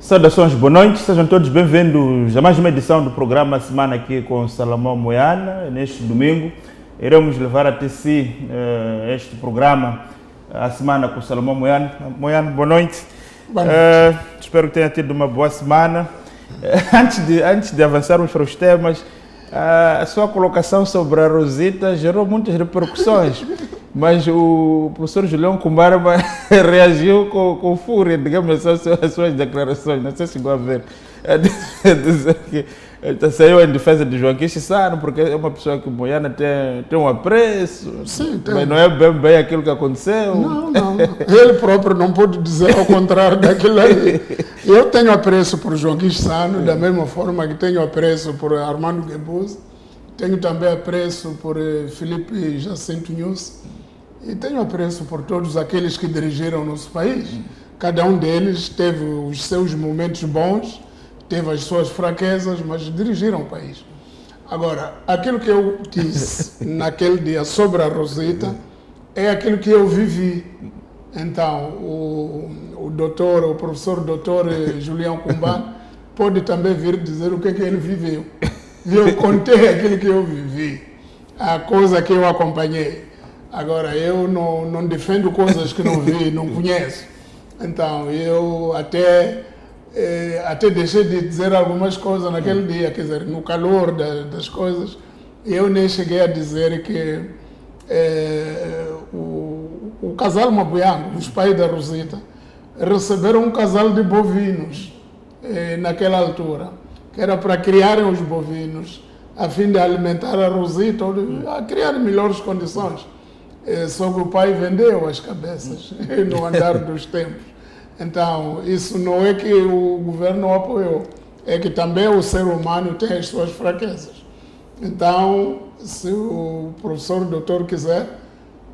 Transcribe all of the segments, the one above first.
Saudações, boa noite, sejam todos bem-vindos a mais uma edição do programa Semana aqui com Salomão Moiana. Neste domingo iremos levar até si este programa, a Semana com Salomão Moiana. Moiana, boa noite. Boa noite. Espero que tenha tido uma boa semana. Antes de avançarmos para os temas, a sua colocação sobre a Rosita gerou muitas repercussões, mas o professor Julião Kumbarba reagiu com fúria, digamos assim, às suas declarações. Não sei se chegou a ver. Dizer que saiu em defesa de Joaquim Chissano, porque é uma pessoa que Moiana tem um apreço. Sim, tem. Mas não é bem aquilo que aconteceu. Não. Ele próprio não pode dizer ao contrário daquilo aí. Eu tenho apreço por Joaquim Chissano, da mesma forma que tenho apreço por Armando Guebuza. Tenho também apreço por Felipe Jacinto Nunes. E tenho apreço por todos aqueles que dirigiram o nosso país. Cada um deles teve os seus momentos bons, teve as suas fraquezas, mas dirigiram o país. Agora, aquilo que eu disse naquele dia sobre a Rosita é aquilo que eu vivi. Então, o professor doutor Julião Kumbarba pode também vir dizer o que ele viveu. Eu contei aquilo que eu vivi, a coisa que eu acompanhei. Agora, eu não defendo coisas que não vi, não conheço. Então, eu até deixei de dizer algumas coisas naquele dia, quer dizer, no calor das coisas, eu nem cheguei a dizer que o casal Mabuyango, os pais da Rosita, receberam um casal de bovinos naquela altura, que era para criarem os bovinos, a fim de alimentar a Rosita, a criar melhores condições. Só que o pai vendeu as cabeças no andar dos tempos. Então, isso não é que o governo apoiou, é que também o ser humano tem as suas fraquezas. Então, se o professor doutor quiser,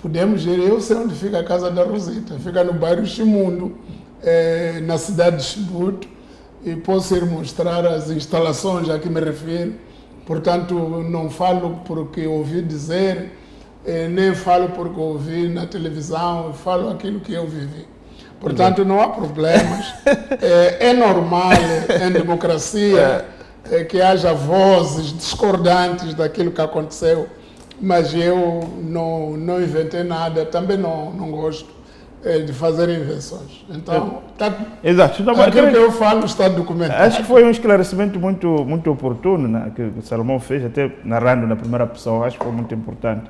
podemos ir. Eu sei onde fica a casa da Rosita, fica no bairro Chimundo, na cidade de Chibuto, e posso ir mostrar as instalações a que me refiro. Portanto, não falo porque ouvi dizer, nem falo porque ouvi na televisão, falo aquilo que eu vivi. Portanto, não há problemas. É normal em democracia que haja vozes discordantes daquilo que aconteceu, mas eu não inventei nada, também não gosto de fazer invenções. Então, Exato. Então, aquilo que eu falo está documentado. Acho que foi um esclarecimento muito oportuno, né, que o Salomão fez, até narrando na primeira pessoa. Acho que foi muito importante.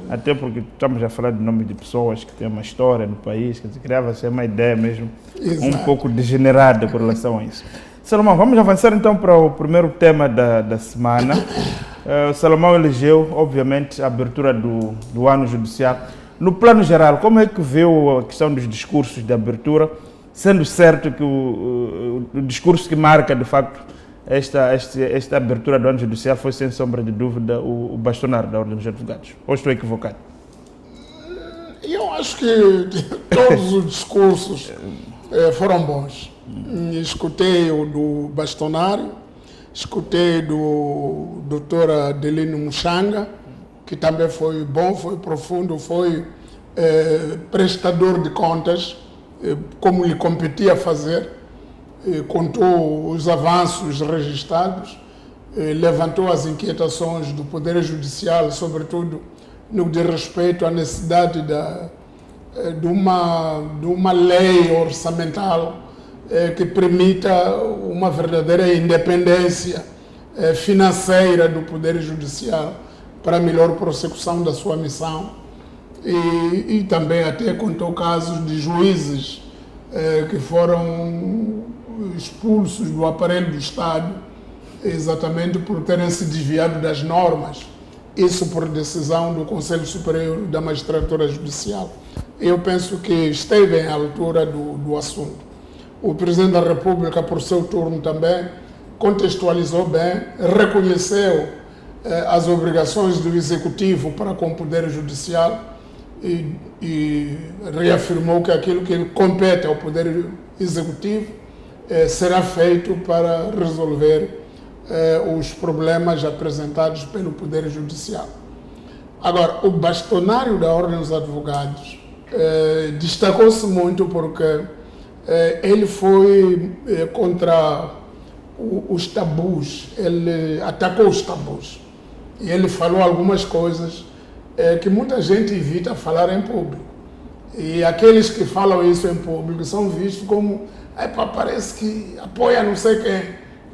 Até porque estamos a falar de nomes de pessoas que têm uma história no país, que criava-se uma ideia mesmo. Exato. Um pouco degenerada com relação a isso. Salomão, vamos avançar então para o primeiro tema da semana. O Salomão elegeu, obviamente, a abertura do ano judicial. No plano geral, como é que viu a questão dos discursos de abertura, sendo certo que o discurso que marca, de facto, esta abertura do ano judicial foi, sem sombra de dúvida, o bastonário da Ordem dos Advogados? Ou estou equivocado? Eu acho que todos os discursos foram bons. Escutei o do bastonário, escutei do doutor Adelino Muxanga, que também foi bom, foi profundo, foi prestador de contas, como lhe competia fazer, contou os avanços registrados, levantou as inquietações do Poder Judicial, sobretudo no que diz respeito à necessidade de uma lei orçamental que permita uma verdadeira independência financeira do Poder Judicial para a melhor prossecução da sua missão. E também até contou casos de juízes que foram expulsos do aparelho do Estado exatamente por terem se desviado das normas, isso por decisão do Conselho Superior da Magistratura Judicial. Eu penso que esteve à altura do assunto. O Presidente da República, por seu turno também, contextualizou bem, reconheceu as obrigações do Executivo para com o Poder Judicial e reafirmou que aquilo que compete ao Poder Executivo será feito para resolver os problemas apresentados pelo Poder Judicial. Agora, o bastonário da Ordem dos Advogados destacou-se muito porque ele foi contra os tabus, ele atacou os tabus. E ele falou algumas coisas que muita gente evita falar em público. E aqueles que falam isso em público são vistos como, parece que apoia não sei quem.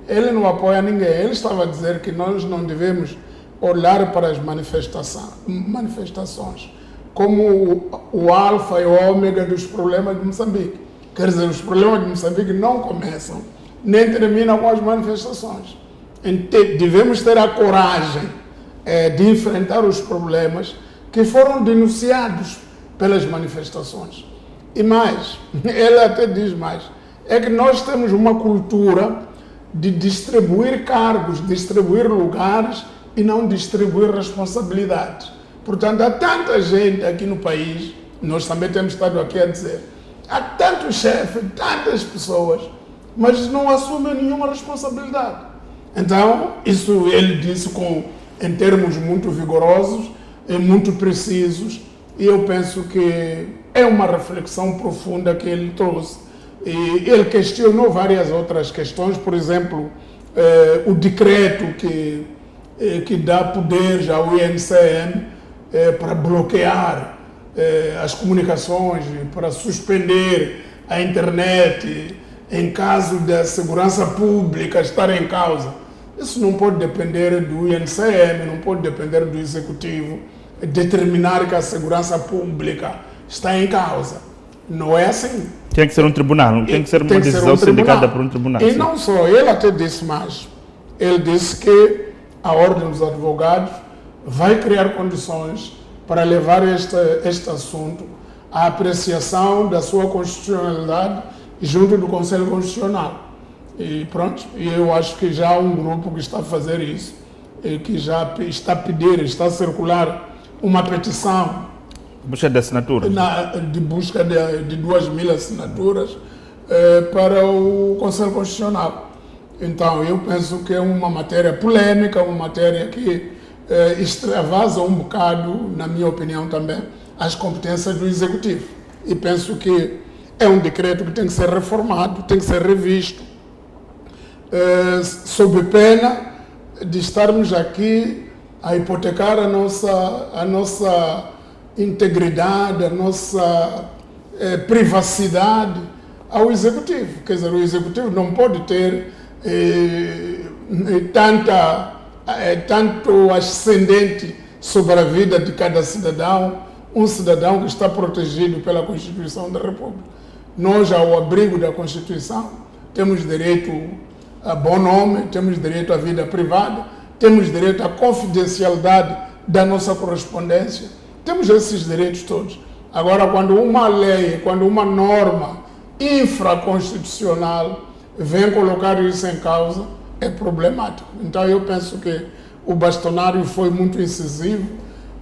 Ele não apoia ninguém. Ele estava a dizer que nós não devemos olhar para as manifestações como o alfa e o ômega dos problemas de Moçambique. Quer dizer, os problemas de Moçambique não começam nem terminam com as manifestações. Devemos ter a coragem de enfrentar os problemas que foram denunciados pelas manifestações. E mais, ele até diz mais, é que nós temos uma cultura de distribuir cargos, distribuir lugares e não distribuir responsabilidades. Portanto, há tanta gente aqui no país, nós também temos estado aqui a dizer, há tantos chefes, tantas pessoas, mas não assumem nenhuma responsabilidade. Então, isso ele disse em termos muito vigorosos e muito precisos, e eu penso que é uma reflexão profunda que ele trouxe. E ele questionou várias outras questões, por exemplo, o decreto que dá poderes ao INCM para bloquear as comunicações, para suspender a internet em caso da segurança pública estar em causa. Isso não pode depender do INCM, não pode depender do Executivo determinar que a segurança pública está em causa. Não é assim. Tem que ser um tribunal, não tem que ser uma decisão sindicada por um tribunal. E não só, ele até disse mais. Ele disse que a Ordem dos Advogados vai criar condições para levar este assunto à apreciação da sua constitucionalidade junto do Conselho Constitucional. E pronto, e eu acho que já há um grupo que está a fazer isso, e que já está a pedir, está a circular uma petição busca de assinaturas. De busca de 2.000 assinaturas para o Conselho Constitucional. Então, eu penso que é uma matéria polêmica, uma matéria que extravasa um bocado, na minha opinião também, as competências do Executivo. E penso que é um decreto que tem que ser reformado, tem que ser revisto, sob pena de estarmos aqui a hipotecar a nossa integridade, a nossa privacidade ao Executivo. Quer dizer, o Executivo não pode ter tanto ascendente sobre a vida de cada cidadão, um cidadão que está protegido pela Constituição da República. Nós, ao abrigo da Constituição, temos direito a bom nome, temos direito à vida privada, temos direito à confidencialidade da nossa correspondência, temos esses direitos todos. Agora, quando uma lei, quando uma norma infraconstitucional vem colocar isso em causa, é problemático. Então, eu penso que o Bastonário foi muito incisivo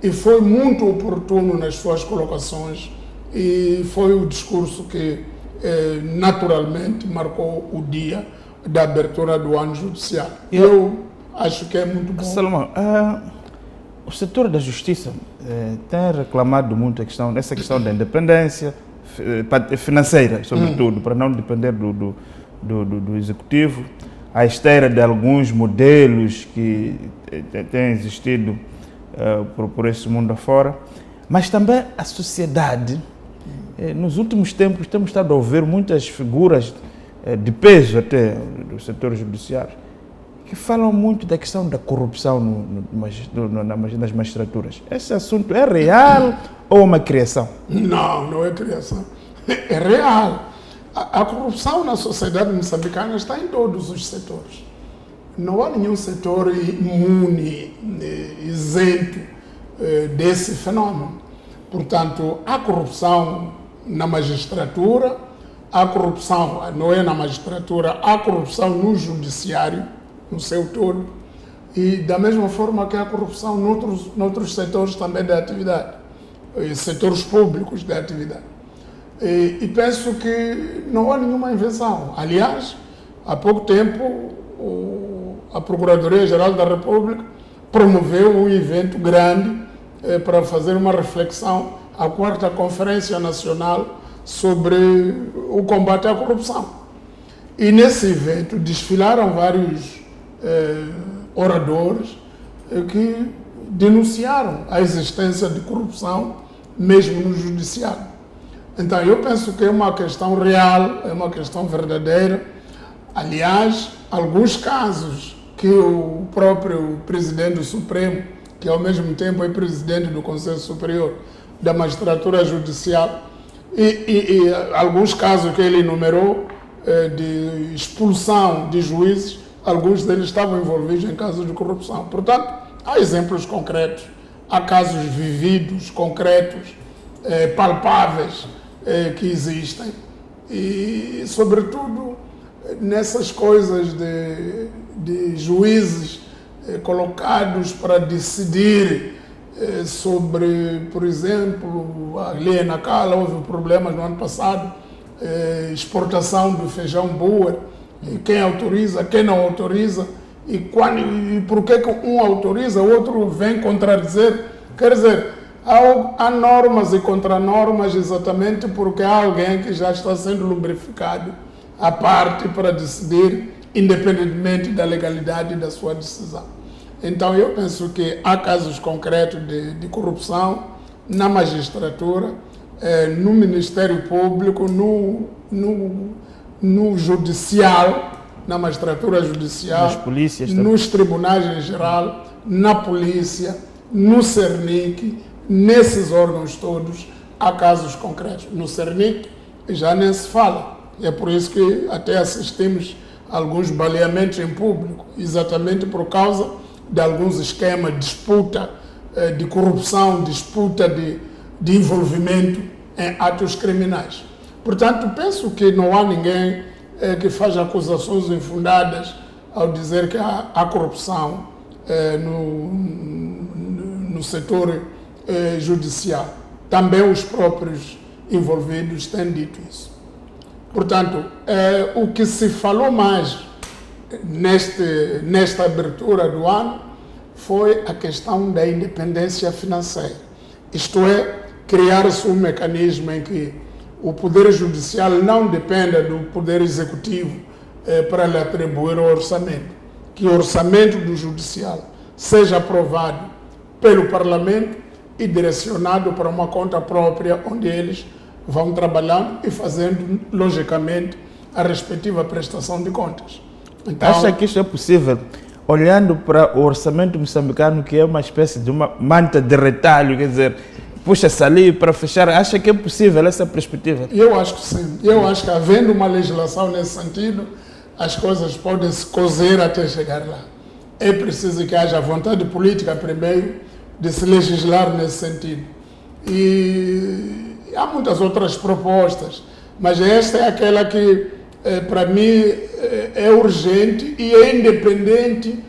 e foi muito oportuno nas suas colocações, e foi o discurso que naturalmente marcou o dia da abertura do ano judicial. Eu acho que é muito bom. Salomão, o setor da justiça tem reclamado muito essa questão da independência financeira, sobretudo, para não depender do executivo, à esteira de alguns modelos que têm existido por esse mundo afora, mas também a sociedade. Nos últimos tempos temos estado a ouvir muitas figuras de peso até do setor judiciário que falam muito da questão da corrupção nas magistraturas. Esse assunto é real ou uma criação? Não, não é criação. É real. A corrupção na sociedade moçambicana está em todos os setores. Não há nenhum setor imune, isento desse fenômeno. Portanto, há corrupção na magistratura, há corrupção, não é na magistratura, há corrupção no judiciário, no seu todo, e da mesma forma que há corrupção noutros setores também da atividade, setores públicos da atividade. E penso que não há nenhuma invenção. Aliás, há pouco tempo, a Procuradoria-Geral da República promoveu um evento grande para fazer uma reflexão, a 4ª Conferência Nacional sobre o combate à corrupção. E nesse evento desfilaram vários oradores que denunciaram a existência de corrupção mesmo no judiciário. Então eu penso que é uma questão real, é uma questão verdadeira. Aliás, alguns casos que o próprio presidente do Supremo, que ao mesmo tempo é presidente do Conselho Superior da Magistratura Judicial, e alguns casos que ele enumerou de expulsão de juízes, alguns deles estavam envolvidos em casos de corrupção. Portanto, há exemplos concretos, há casos vividos, concretos, palpáveis que existem. E, sobretudo, nessas coisas de juízes colocados para decidir sobre, por exemplo, ali em Nacala houve problemas no ano passado, exportação do feijão Boer, quem autoriza, quem não autoriza, e por que um autoriza, o outro vem contradizer. Quer dizer, há normas e contranormas exatamente porque há alguém que já está sendo lubrificado à parte para decidir, independentemente da legalidade da sua decisão. Então, eu penso que há casos concretos de corrupção na magistratura, no Ministério Público, no Judicial, na magistratura judicial, nas polícias, nos tribunais em geral, na polícia, no CERNIC, nesses órgãos todos, há casos concretos. No CERNIC já nem se fala. É por isso que até assistimos a alguns baleamentos em público, exatamente por causa de alguns esquemas, disputa de corrupção, disputa de envolvimento em atos criminais. Portanto, penso que não há ninguém que faz acusações infundadas ao dizer que há corrupção no setor judicial. Também os próprios envolvidos têm dito isso. Portanto, o que se falou mais nesta abertura do ano foi a questão da independência financeira. Isto é, criar-se um mecanismo em que o Poder Judicial não dependa do Poder Executivo para lhe atribuir o orçamento. Que o orçamento do Judicial seja aprovado pelo Parlamento e direcionado para uma conta própria, onde eles vão trabalhando e fazendo, logicamente, a respectiva prestação de contas. Então, acha que isto é possível, olhando para o orçamento moçambicano, que é uma espécie de uma manta de retalho, quer dizer, puxa-se ali para fechar, acha que é possível essa perspectiva? Eu acho que sim. Eu acho que, havendo uma legislação nesse sentido, as coisas podem se cozer até chegar lá. É preciso que haja vontade política, primeiro, de se legislar nesse sentido. E há muitas outras propostas, mas esta é aquela que, para mim, é urgente e é independente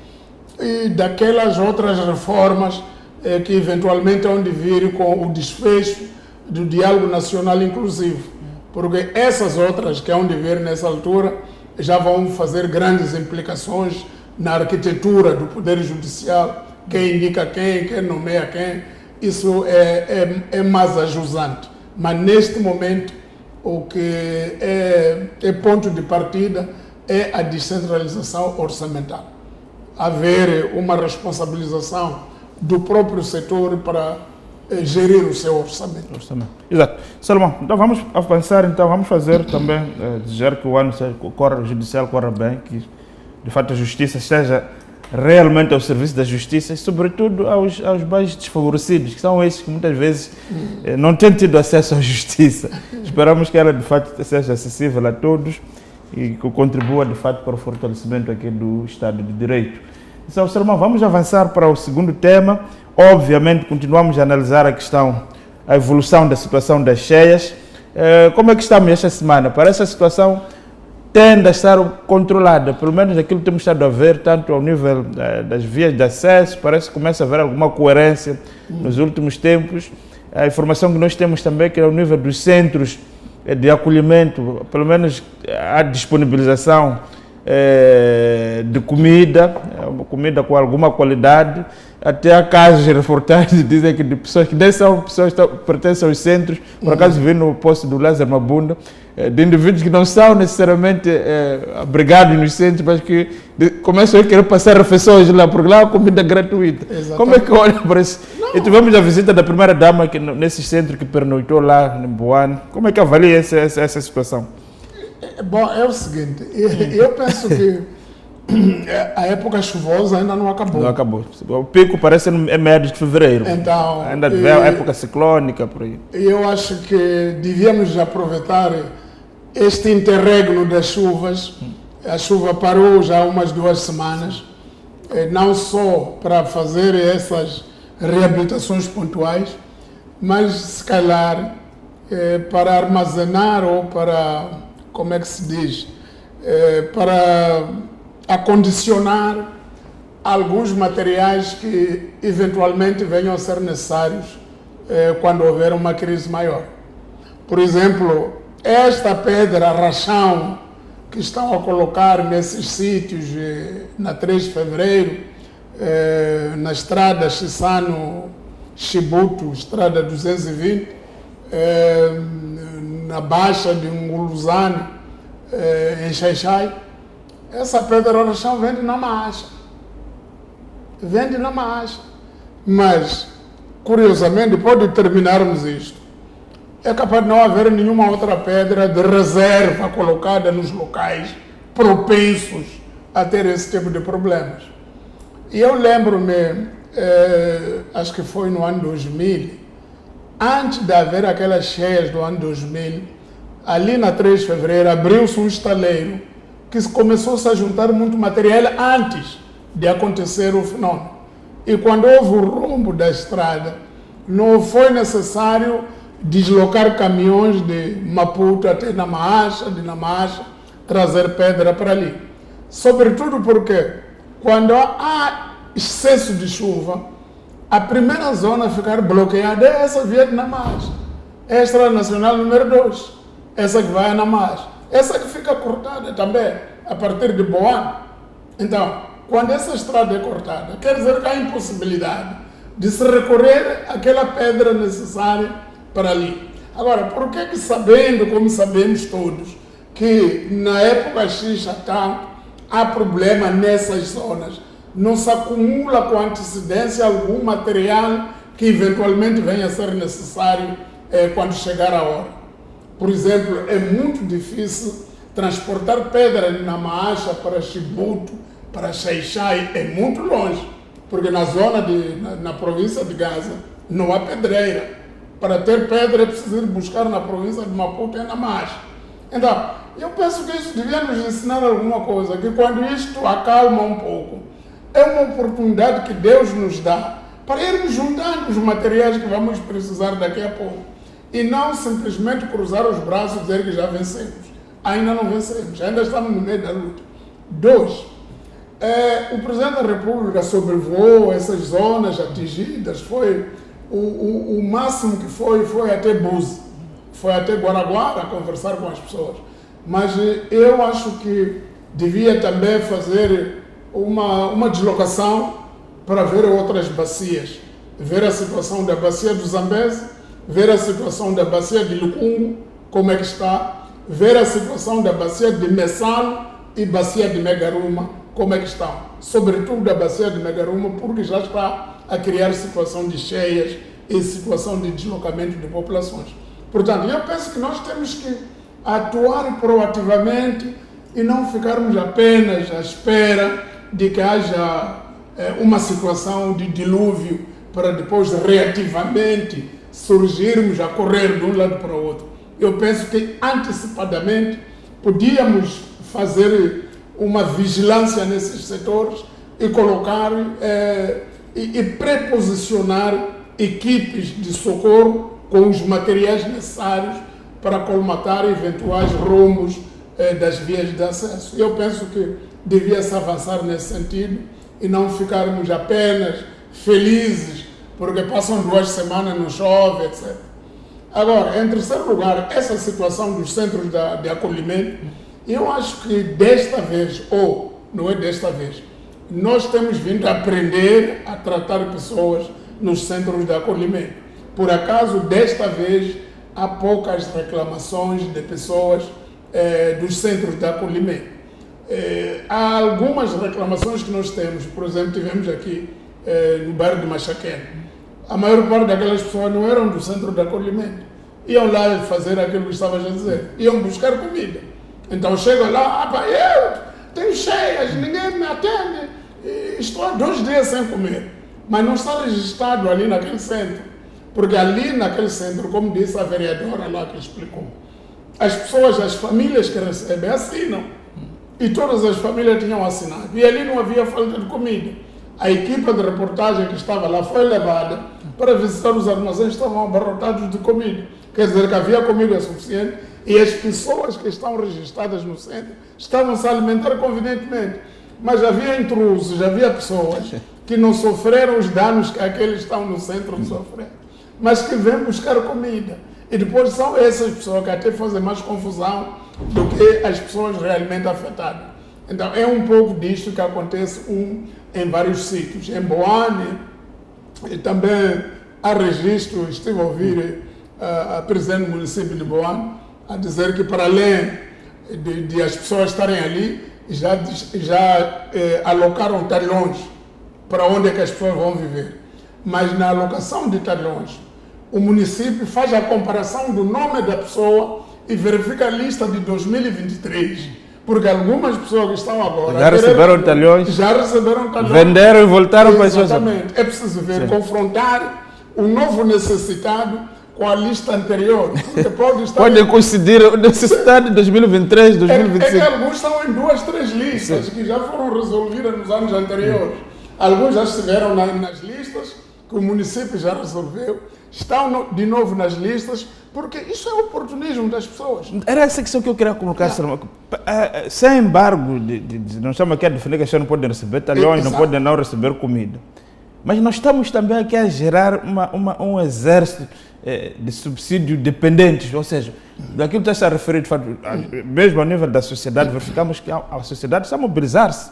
daquelas outras reformas que eventualmente hão de vir com o desfecho do diálogo nacional inclusivo. Porque essas outras que hão de vir nessa altura já vão fazer grandes implicações na arquitetura do Poder Judicial, quem indica quem nomeia quem. Isso é mais ajusante. Mas neste momento, o que é ponto de partida é a descentralização orçamental. Haver uma responsabilização do próprio setor para gerir o seu orçamento. Exato. Salomão, então vamos avançar, vamos fazer também, desejar que o ano judicial corra bem, que de fato a justiça esteja realmente ao serviço da justiça e sobretudo aos mais desfavorecidos, que são esses que muitas vezes não têm tido acesso à justiça. Esperamos que ela de fato seja acessível a todos e que contribua de fato para o fortalecimento aqui do Estado de Direito. Então, Salomão, vamos avançar para o segundo tema. Obviamente, continuamos a analisar a evolução da situação das cheias. Como é que estamos esta semana? Parece a situação tende a estar controlada, pelo menos aquilo que temos estado a ver, tanto ao nível das vias de acesso, parece que começa a haver alguma coerência nos últimos tempos. A informação que nós temos também é que ao nível dos centros de acolhimento, pelo menos a disponibilização de comida com alguma qualidade, até há casos de reportagens dizem que de pessoas que nem são pessoas que pertencem aos centros, por acaso vi no post do Lázaro Mabunda, de indivíduos que não são necessariamente abrigados nos centros, mas que começam a querer passar refeições lá, porque lá há comida gratuita. Exatamente. Como é que olha para isso? E tivemos a visita da primeira-dama nesse centro que pernoitou lá em Boane. Como é que avalia essa situação? Bom, é o seguinte, eu penso que a época chuvosa ainda não acabou. Não acabou. O pico parece é meados de fevereiro. Então, ainda vem a época ciclônica por aí. Eu acho que devíamos aproveitar este interregno das chuvas. A chuva parou já há umas 2 semanas, não só para fazer essas reabilitações pontuais, mas se calhar para armazenar ou para, como é que se diz, para acondicionar alguns materiais que eventualmente venham a ser necessários quando houver uma crise maior. Por exemplo, esta pedra rachão que estão a colocar nesses sítios na 3 de fevereiro, na estrada Chissano-Chibuto, estrada 220, na Baixa de Nguluzane, em Xaixai, essa pedra rachão vende na Macha. Vende na Macha. Mas, curiosamente, depois de terminarmos isto, é capaz de não haver nenhuma outra pedra de reserva colocada nos locais propensos a ter esse tipo de problemas. E eu lembro-me, acho que foi no ano 2000, antes de haver aquelas cheias do ano 2000, ali na 3 de fevereiro abriu-se um estaleiro que começou-se a juntar muito material antes de acontecer o fenômeno. E quando houve o rombo da estrada, não foi necessário deslocar caminhões de Maputo até Namacha, de Namacha, trazer pedra para ali. Sobretudo porque quando há excesso de chuva, a primeira zona a ficar bloqueada é essa via de Namacha. É a estrada nacional número 2, essa que vai a Namacha. Essa que fica cortada também, a partir de Boane. Então, quando essa estrada é cortada, quer dizer que há impossibilidade de se recorrer àquela pedra necessária para ali. Agora, por que sabendo, como sabemos todos, que na época X há problema nessas zonas, não se acumula com antecedência algum material que eventualmente venha a ser necessário quando chegar a hora? Por exemplo, é muito difícil transportar pedra de Namacha para Chibuto, para Xaixai, é muito longe, porque na zona na província de Gaza não há pedreira. Para ter pedra é preciso ir buscar na província de Maputo e Namacha. Então, eu penso que isso devia nos ensinar alguma coisa, que quando isto acalma um pouco, é uma oportunidade que Deus nos dá para irmos juntando os materiais que vamos precisar daqui a pouco. E não simplesmente cruzar os braços e dizer que já vencemos. Ainda não vencemos, ainda estamos no meio da luta. 2, o Presidente da República sobrevoou essas zonas atingidas, foi o máximo que foi até Buzi, foi até Guaraguara conversar com as pessoas. Mas eu acho que devia também fazer uma deslocação para ver outras bacias, ver a situação da bacia do Zambeze, ver a situação da bacia de Lucungo, como é que está, ver a situação da bacia de Messalo e bacia de Megaruma, como é que estão. Sobretudo da bacia de Megaruma, porque já está a criar situação de cheias e situação de deslocamento de populações. Portanto, eu penso que nós temos que atuar proativamente e não ficarmos apenas à espera de que haja uma situação de dilúvio para depois reativamente surgirmos a correr de um lado para o outro. Eu penso que antecipadamente podíamos fazer uma vigilância nesses setores e colocar e preposicionar equipes de socorro com os materiais necessários para colmatar eventuais rombos das vias de acesso. Eu penso que devia-se avançar nesse sentido e não ficarmos apenas felizes porque passam 2 semanas, não chove, etc. Agora, em terceiro lugar, essa situação dos centros de acolhimento, eu acho que desta vez, ou não é desta vez, nós temos vindo a aprender a tratar pessoas nos centros de acolhimento. Por acaso, desta vez, há poucas reclamações de pessoas dos centros de acolhimento. Há algumas reclamações que nós temos, por exemplo, tivemos aqui no bairro de Machaquena. A maior parte daquelas pessoas não eram do centro de acolhimento. Iam lá fazer aquilo que estavas a dizer, iam buscar comida. Então chegam lá, eu tenho cheias, ninguém me atende, estou há 2 dias sem comer. Mas não está registrado ali naquele centro. Porque ali naquele centro, como disse a vereadora lá que explicou, as pessoas, as famílias que recebem assinam. E todas as famílias tinham assinado. E ali não havia falta de comida. A equipa de reportagem que estava lá foi levada para visitar os armazéns que estavam abarrotados de comida. Quer dizer que havia comida suficiente e as pessoas que estão registradas no centro estavam se alimentar convenientemente. Mas havia intrusos, havia pessoas que não sofreram os danos que aqueles que estão no centro sofreram, mas que vêm buscar comida. E depois são essas pessoas que até fazem mais confusão do que as pessoas realmente afetadas. Então é um pouco disto que acontece em vários sítios. Em Boane, e também há registro, estive a ouvir a presidente do município de Boane a dizer que para além de as pessoas estarem ali, já alocaram talhões para onde é que as pessoas vão viver. Mas na alocação de talhões, o município faz a comparação do nome da pessoa e verifica a lista de 2023. Porque algumas pessoas que estão agora... Já receberam talhões, venderam e voltaram para as suas... Exatamente. É preciso ver, confrontar o novo necessitado com a lista anterior. Pode coincidir a necessidade de 2023, 2025. É que alguns estão em 2, 3 listas que já foram resolvidas nos anos anteriores. Alguns já estiveram nas listas que o município já resolveu. Estão de novo nas listas, porque isso é o oportunismo das pessoas. Era essa questão que eu queria colocar, sem embargo, não estamos aqui a defender que as pessoas não podem receber talhões, não podem não receber comida. Mas nós estamos também aqui a gerar um exército de subsídio dependentes, ou seja, daquilo que está a referir, mesmo ao nível da sociedade, verificamos que a sociedade está a mobilizar-se.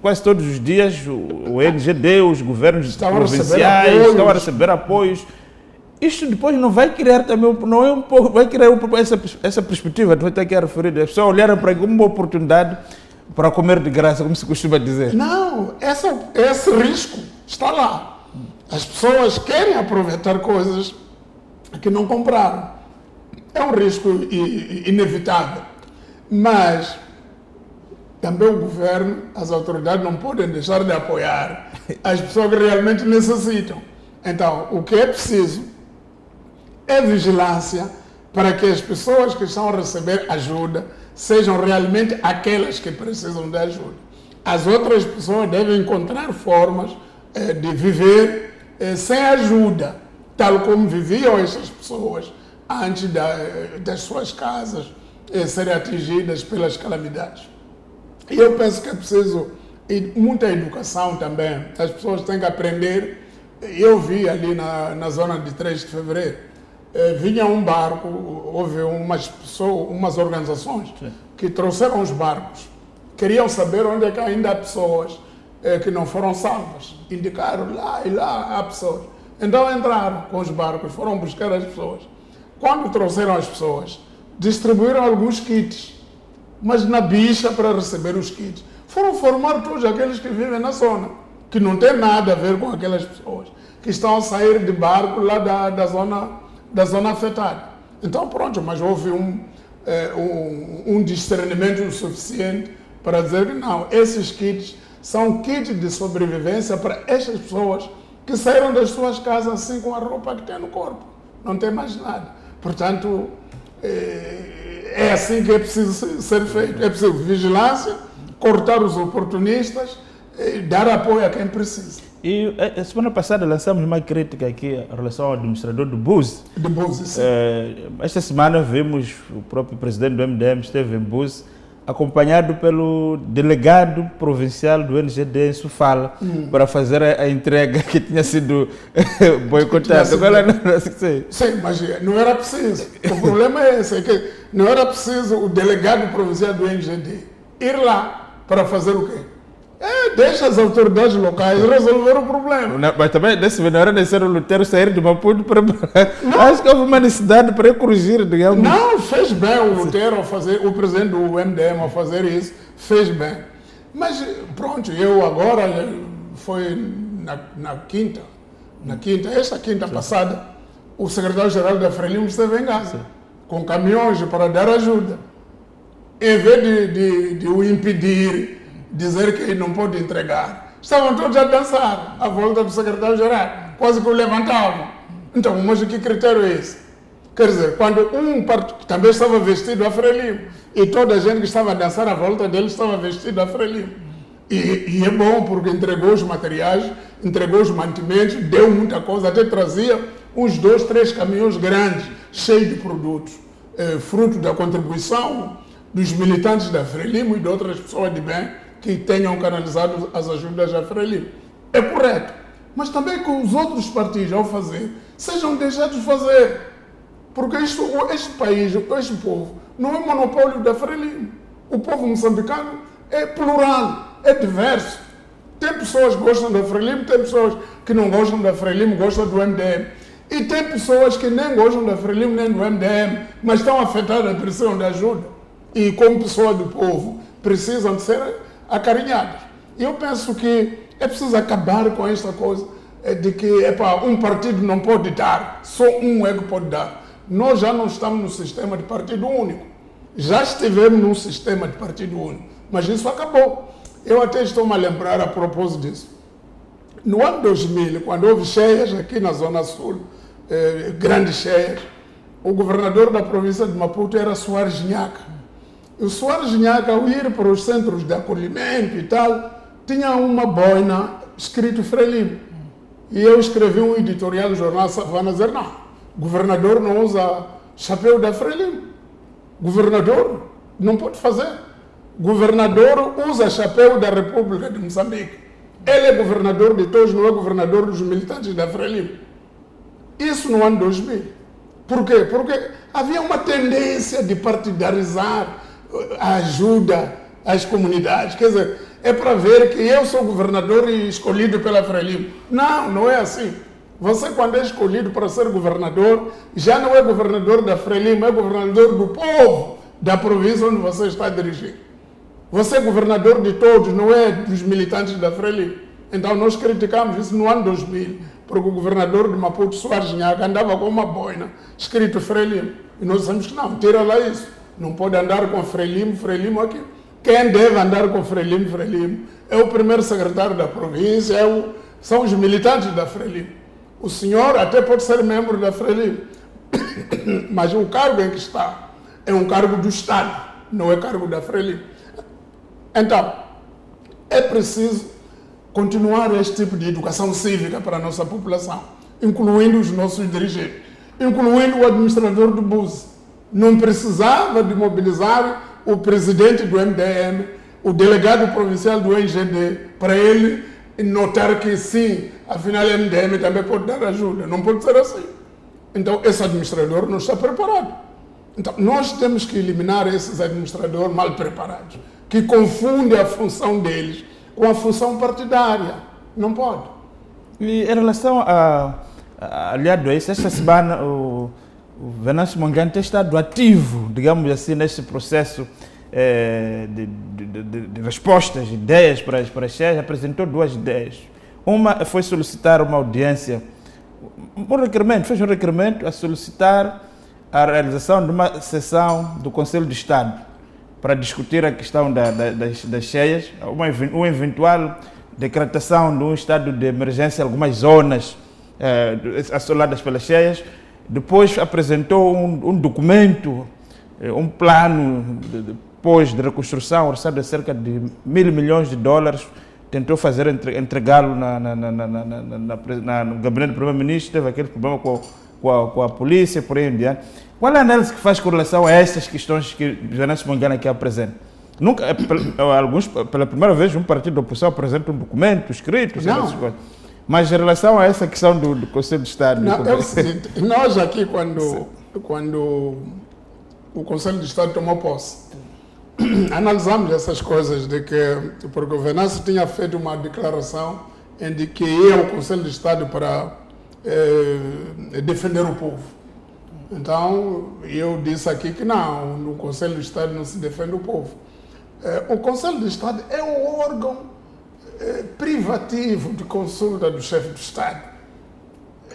Quase todos os dias o NGD, os governos provinciais estão a receber apoios. Isto depois não vai criar também, não é um pouco, vai criar essa perspectiva, de estar aqui a referir, as pessoas olharam para como uma oportunidade para comer de graça, como se costuma dizer. Não, esse risco está lá. As pessoas querem aproveitar coisas que não compraram. É um risco inevitável. Mas também o governo, as autoridades não podem deixar de apoiar as pessoas que realmente necessitam. Então, o que é preciso é vigilância para que as pessoas que estão a receber ajuda sejam realmente aquelas que precisam de ajuda. As outras pessoas devem encontrar formas de viver sem ajuda, tal como viviam essas pessoas antes das suas casas serem atingidas pelas calamidades. E eu penso que é preciso muita educação também. As pessoas têm que aprender. Eu vi ali na zona de 3 de fevereiro, vinha um barco, houve umas organizações que trouxeram os barcos, queriam saber onde é que ainda há pessoas que não foram salvas, indicaram lá e lá há pessoas. Então entraram com os barcos, foram buscar as pessoas. Quando trouxeram as pessoas, distribuíram alguns kits, mas na bicha para receber os kits. Foram formar todos aqueles que vivem na zona, que não tem nada a ver com aquelas pessoas que estão a sair de barco lá da zona afetada. Então pronto, mas houve um discernimento suficiente para dizer que não, esses kits são kits de sobrevivência para estas pessoas que saíram das suas casas assim com a roupa que tem no corpo, não tem mais nada. Portanto, é assim que é preciso ser feito. É preciso vigilância, cortar os oportunistas, dar apoio a quem precisa. E a semana passada lançamos uma crítica aqui em relação ao administrador do BUSE. Do BUSE, sim. Esta semana vimos o próprio presidente do MDM esteve em BUSE, acompanhado pelo delegado provincial do NGD em Sofala, para fazer a entrega que tinha sido boicotada. Sim, mas não era preciso. O problema é esse, é que não era preciso o delegado provincial do NGD ir lá para fazer o quê? Deixa as autoridades locais resolver o problema. Não, mas também não era necessário o Lutero sair de Maputo para... Acho que houve uma necessidade para corrigir, digamos. Não, fez bem o Lutero ao fazer, o presidente do MDM ao fazer isso, fez bem. Mas pronto, eu agora, foi na quinta, esta quinta passada, o secretário-geral da Frelimo esteve em Gaza, com caminhões para dar ajuda. Em vez de o impedir, dizer que ele não pode entregar, estavam todos a dançar à volta do secretário-geral, quase que o levantavam. Então, mas que critério é esse? Quer dizer, quando um partido também estava vestido a Frelimo, e toda a gente que estava a dançar à volta dele estava vestido a Frelimo. E é bom porque entregou os materiais, entregou os mantimentos, deu muita coisa, até trazia uns 2, 3 caminhões grandes, cheios de produtos, fruto da contribuição dos militantes da Frelimo e de outras pessoas de bem que tenham canalizado as ajudas da Frelimo. É correto. Mas também que os outros partidos, ao fazer, sejam deixados fazer. Porque este país, este povo, não é monopólio da Frelimo. O povo moçambicano é plural, é diverso. Tem pessoas que gostam da Frelimo, tem pessoas que não gostam da Frelimo, gostam do MDM. E tem pessoas que nem gostam da Frelimo nem do MDM, mas estão afetadas, precisam de ajuda. E como pessoa do povo, precisam de ser acarinhadas. E eu penso que é preciso acabar com esta coisa de que um partido não pode dar, só um é que pode dar. Nós já não estamos no sistema de partido único. Já estivemos num sistema de partido único, mas isso acabou. Eu até estou-me a lembrar a propósito disso. No ano 2000, quando houve cheias aqui na Zona Sul, grandes cheias, o governador da província de Maputo era Soares Nhaca. E o Soares Nhaca, ao ir para os centros de acolhimento e tal, tinha uma boina escrito Frelimo. E eu escrevi um editorial do jornal Savana dizer, não, governador não usa chapéu da Frelimo. Governador não pode fazer. Governador usa chapéu da República de Moçambique. Ele é governador de todos, não é governador dos militantes da Frelimo. Isso no ano 2000. Por quê? Porque havia uma tendência de partidarizar a ajuda às comunidades. Quer dizer, é para ver que eu sou governador e escolhido pela Frelimo. Não, não é assim. Você, quando é escolhido para ser governador, já não é governador da Frelimo, é governador do povo da província onde você está a dirigir. Você é governador de todos, não é dos militantes da Frelimo. Então nós criticamos isso no ano 2000, porque o governador de Maputo, Soares Nhaca, andava com uma boina escrito Frelimo. E nós dissemos que não, tira lá isso. Não pode andar com Frelimo aqui. Quem deve andar com Frelimo é o primeiro secretário da província, são os militantes da Frelimo. O senhor até pode ser membro da Frelimo, mas o cargo em que está é um cargo do Estado, não é cargo da Frelimo. Então, é preciso continuar este tipo de educação cívica para a nossa população, incluindo os nossos dirigentes, incluindo o administrador do BUSE. Não precisava de mobilizar o presidente do MDM, o delegado provincial do NGD, para ele notar que sim, afinal o MDM também pode dar ajuda. Não pode ser assim. Então, esse administrador não está preparado. Então, nós temos que eliminar esses administradores mal preparados, que confundem a função deles com a função partidária. Não pode. E em relação aliado a isso, esta semana o Venâncio Mondlane tem estado ativo, digamos assim, nesse processo de respostas, de ideias para as cheias. Apresentou 2 ideias. Uma foi solicitar uma audiência, fez um requerimento a solicitar a realização de uma sessão do Conselho de Estado para discutir a questão das cheias, uma eventual decretação de um estado de emergência em algumas zonas assoladas pelas cheias. Depois apresentou um documento, um plano de reconstrução orçado a cerca de $1.000 milhões, tentou fazer entregá-lo no gabinete do primeiro-ministro, teve aquele problema com a polícia, por aí em diante. Qual é a análise que faz com relação a estas questões que Venâncio Mondlane aqui apresenta? Pela primeira vez, um partido da oposição apresenta um documento escrito, essas coisas. Mas em relação a essa questão do Conselho de Estado... Não, é o seguinte, nós aqui, quando o Conselho de Estado tomou posse, analisamos essas coisas de que, porque o Venâncio tinha feito uma declaração em de que ia ao Conselho de Estado para defender o povo. Então, eu disse aqui que não, no Conselho de Estado não se defende o povo. O Conselho de Estado é o órgão privativo de consulta do chefe do Estado.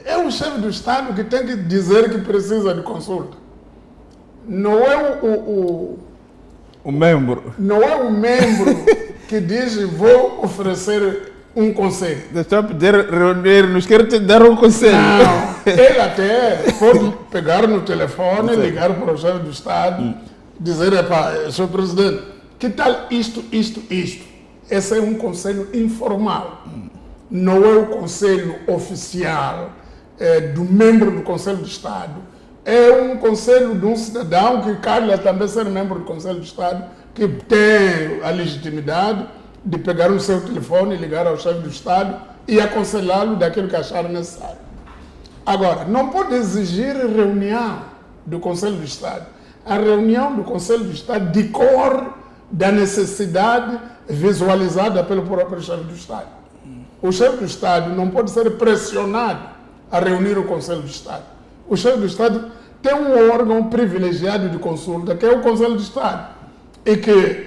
É o chefe do Estado que tem que dizer que precisa de consulta. Não é o membro. Não é o membro que diz vou oferecer um conselho. Deixa eu poder reunir, nos quer te dar um conselho. Não, ele até pode pegar no telefone, ligar para o chefe do Estado, dizer, senhor presidente, que tal isto? Esse é um conselho informal. Não é o conselho oficial do membro do Conselho de Estado. É um conselho de um cidadão que calha também ser membro do Conselho de Estado, que tem a legitimidade de pegar o seu telefone, ligar ao chefe do Estado e aconselhá-lo daquilo que achar necessário. Agora, não pode exigir reunião do Conselho do Estado. A reunião do Conselho do Estado decorre da necessidade visualizada pelo próprio chefe do Estado. O chefe do Estado não pode ser pressionado a reunir o Conselho do Estado. O chefe do Estado tem um órgão privilegiado de consulta, que é o Conselho do Estado. E que,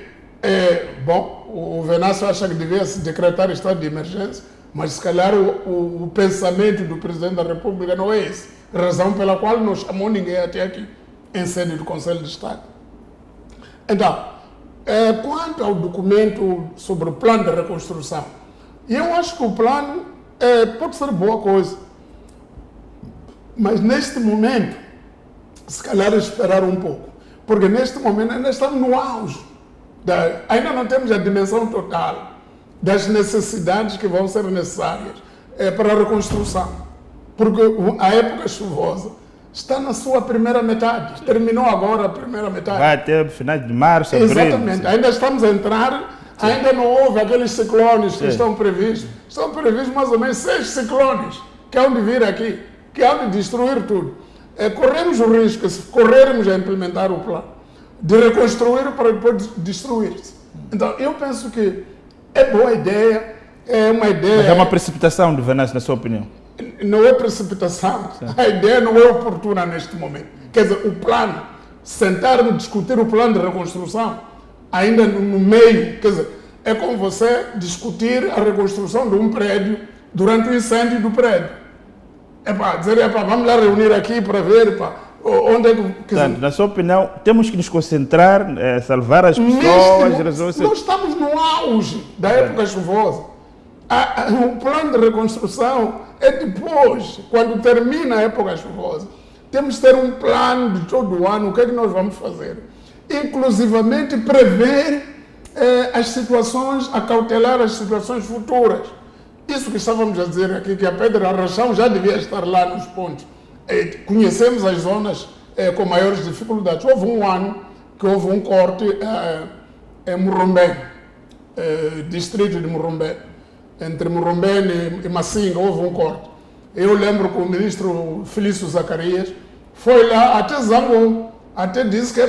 o Venâncio acha que devia se decretar estado de emergência, mas se calhar o pensamento do Presidente da República não é esse. Razão pela qual não chamou ninguém até aqui, em sede do Conselho de Estado. Então, quanto ao documento sobre o plano de reconstrução, eu acho que o plano pode ser boa coisa. Mas neste momento, se calhar esperar um pouco. Porque neste momento ainda estamos no auge. Ainda não temos a dimensão total das necessidades que vão ser necessárias para a reconstrução. Porque a época chuvosa está na sua primeira metade. Terminou agora a primeira metade. Vai até o final de março, abril. Exatamente. Ainda estamos a entrar, ainda não houve aqueles ciclones que estão previstos. Estão previstos mais ou menos 6 ciclones que hão de vir aqui, que hão de destruir tudo. Corremos o risco, se corrermos a implementar o plano, de reconstruir para depois destruir-se. Então, eu penso que é boa ideia, é uma ideia... Mas é uma precipitação do Venâncio, na sua opinião? Não é precipitação, a ideia não é oportuna neste momento. Quer dizer, o plano, sentarmos, discutir o plano de reconstrução, ainda no meio, quer dizer, é como você discutir a reconstrução de um prédio durante o incêndio do prédio. Vamos lá reunir aqui para ver, onde é que... Portanto, na sua opinião, temos que nos concentrar, salvar as pessoas... Nós estamos no auge da época chuvosa. O plano de reconstrução é depois, quando termina a época chuvosa. Temos que ter um plano de todo o ano, o que é que nós vamos fazer. Inclusivamente prever as situações, acautelar as situações futuras. Isso que estávamos a dizer aqui, que a Pedra Rachão já devia estar lá nos pontos. Conhecemos as zonas com maiores dificuldades. Houve um ano que houve um corte em Murumbé, distrito de Murumbé. Entre Murumbé e Massinga houve um corte. Eu lembro que o ministro Felício Zacarias foi lá, até zangou, até disse que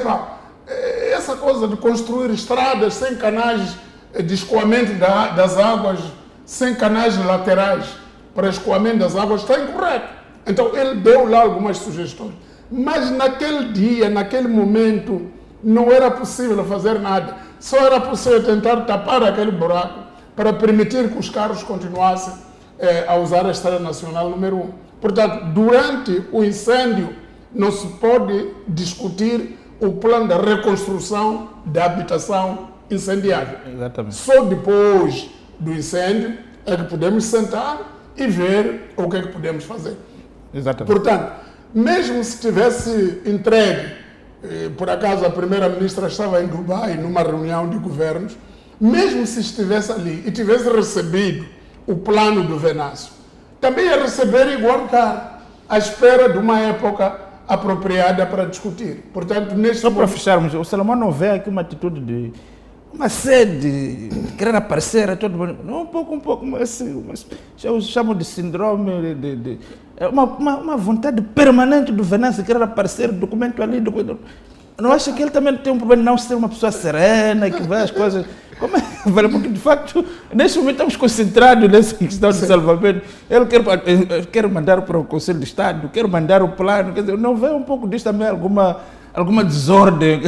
essa coisa de construir estradas sem canais de escoamento das águas, sem canais laterais para escoamento das águas, está incorreto. Então ele deu lá algumas sugestões. Mas naquele dia, naquele momento, não era possível fazer nada. Só era possível tentar tapar aquele buraco para permitir que os carros continuassem a usar a Estrada Nacional número 1. Portanto, durante o incêndio, não se pode discutir o plano de reconstrução da habitação incendiada. Exatamente. Só depois do incêndio é que podemos sentar e ver o que é que podemos fazer. Exatamente. Portanto, mesmo se tivesse entregue, por acaso a primeira-ministra estava em Dubai numa reunião de governos, mesmo se estivesse ali e tivesse recebido o plano do Venâncio, também ia receber e guardar à espera de uma época apropriada para discutir. Portanto, neste Só para fecharmos, o Salomão não vê aqui uma atitude de uma sede de querer aparecer a todo mundo. Não, um pouco, mas eu chamo de síndrome uma vontade permanente do Venâncio querer aparecer, documento ali, documento. não acha que ele também tem um problema de não ser uma pessoa serena, que vê as coisas... Como é? Porque, de facto, neste momento estamos concentrados nessa questão de salvamento. Ele quer mandar para o Conselho de Estado, quer mandar o plano, quer dizer, não vê um pouco disso também alguma desordem?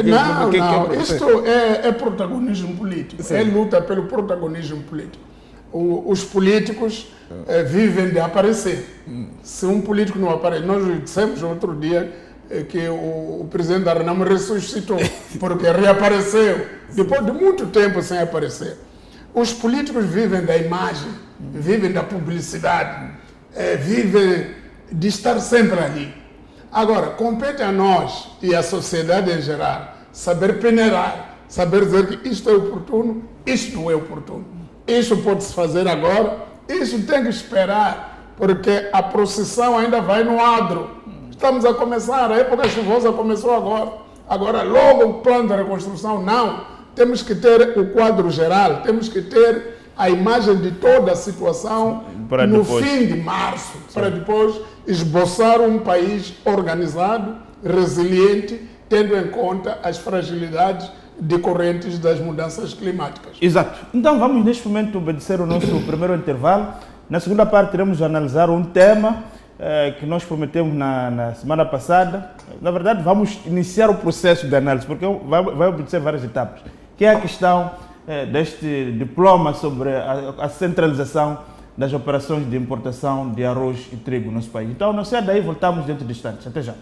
Não, isto é protagonismo político, é luta pelo protagonismo político. Os políticos vivem de aparecer. Se um político não aparece, nós dissemos outro dia que o presidente da Renamo ressuscitou, porque reapareceu, depois de muito tempo sem aparecer. Os políticos vivem da imagem, vivem da publicidade, vivem de estar sempre ali. Agora, compete a nós e à sociedade em geral saber peneirar, saber dizer que isto é oportuno, isto não é oportuno. Isto pode-se fazer agora, isso tem que esperar, porque a procissão ainda vai no adro. Estamos a começar, a época chuvosa começou agora. Agora, logo o plano de reconstrução, não. Temos que ter o quadro geral, temos que ter a imagem de toda a situação no fim de março, para depois esboçar um país organizado, resiliente, tendo em conta as fragilidades decorrentes das mudanças climáticas. Exato. Então vamos neste momento obedecer o nosso primeiro intervalo. Na segunda parte iremos analisar um tema que nós prometemos na semana passada. Na verdade, vamos iniciar o processo de análise, porque vai obedecer várias etapas, que é a questão deste diploma sobre a centralização das operações de importação de arroz e trigo no nosso país. Então, não sei, daí voltamos dentro de instantes. Até já.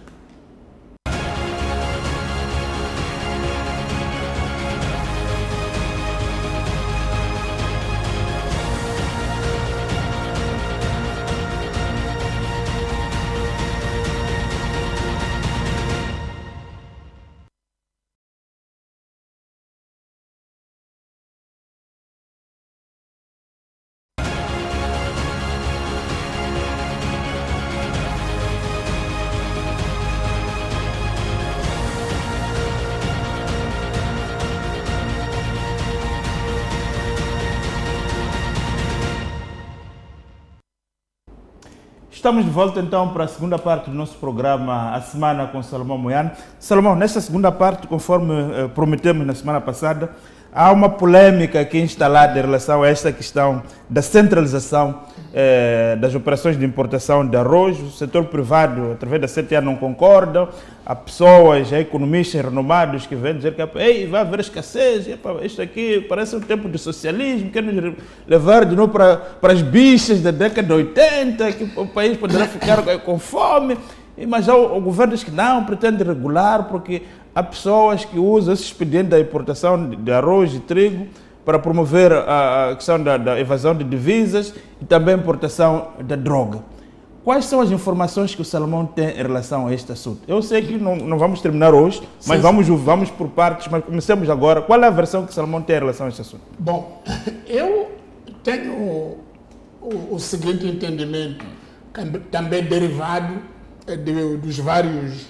Estamos de volta então para a segunda parte do nosso programa A Semana com Salomão Moiano. Salomão, nesta segunda parte, conforme prometemos na semana passada, há uma polêmica aqui instalada em relação a esta questão da centralização das operações de importação de arroz. O setor privado, através da CTA, não concorda. Há pessoas, há economistas renomados que vêm dizer que vai haver escassez, isto aqui parece um tempo de socialismo, quer nos levar de novo para as bichas da década de 80, que o país poderá ficar com fome. Mas já o governo diz que não, pretende regular, porque há pessoas que usam esse expediente da importação de arroz e trigo para promover a questão da evasão de divisas e também a importação da droga. Quais são as informações que o Salomão tem em relação a este assunto? Eu sei que não vamos terminar hoje, mas vamos por partes, mas comecemos agora. Qual é a versão que o Salomão tem em relação a este assunto? Bom, eu tenho o seguinte entendimento, também derivado dos vários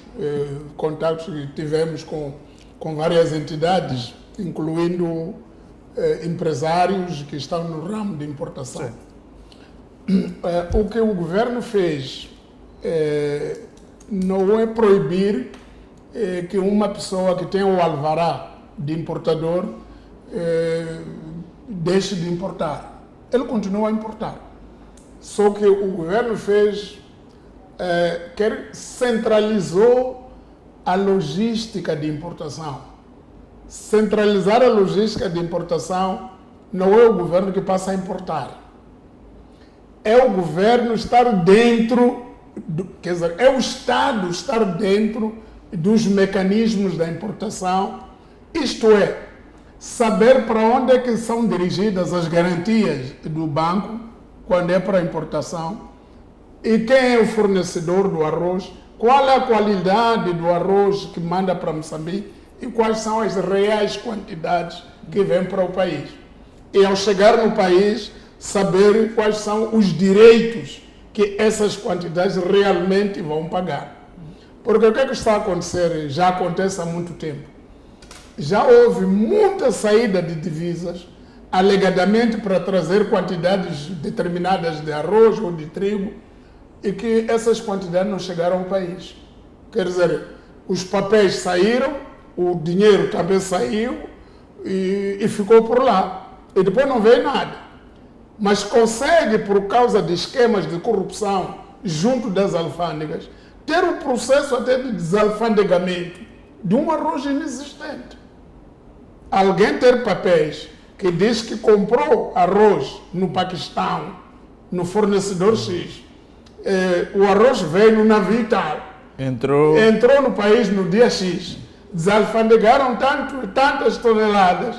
contatos que tivemos com várias entidades, incluindo empresários que estão no ramo de importação. Sim. O que o governo fez não é proibir que uma pessoa que tem o alvará de importador deixe de importar. Ele continua a importar. Só que o governo fez, centralizou a logística de importação. Centralizar a logística de importação não é o governo que passa a importar. É o governo estar dentro, quer dizer, é o Estado estar dentro dos mecanismos da importação, isto é, saber para onde é que são dirigidas as garantias do banco quando é para importação e quem é o fornecedor do arroz, qual é a qualidade do arroz que manda para Moçambique e quais são as reais quantidades que vêm para o país. E ao chegar no país, saber quais são os direitos que essas quantidades realmente vão pagar. Porque o que está a acontecer, já acontece há muito tempo. Já houve muita saída de divisas, alegadamente para trazer quantidades determinadas de arroz ou de trigo, e que essas quantidades não chegaram ao país. Quer dizer, Os papéis saíram, o dinheiro também saiu e ficou por lá. E depois não veio nada. Mas consegue, por causa de esquemas de corrupção junto das alfândegas, ter um processo até de desalfandegamento de um arroz inexistente. Alguém ter papéis que diz que comprou arroz no Paquistão, no fornecedor X, o arroz veio no navio tal, entrou no país no dia X, desalfandegaram tantas toneladas.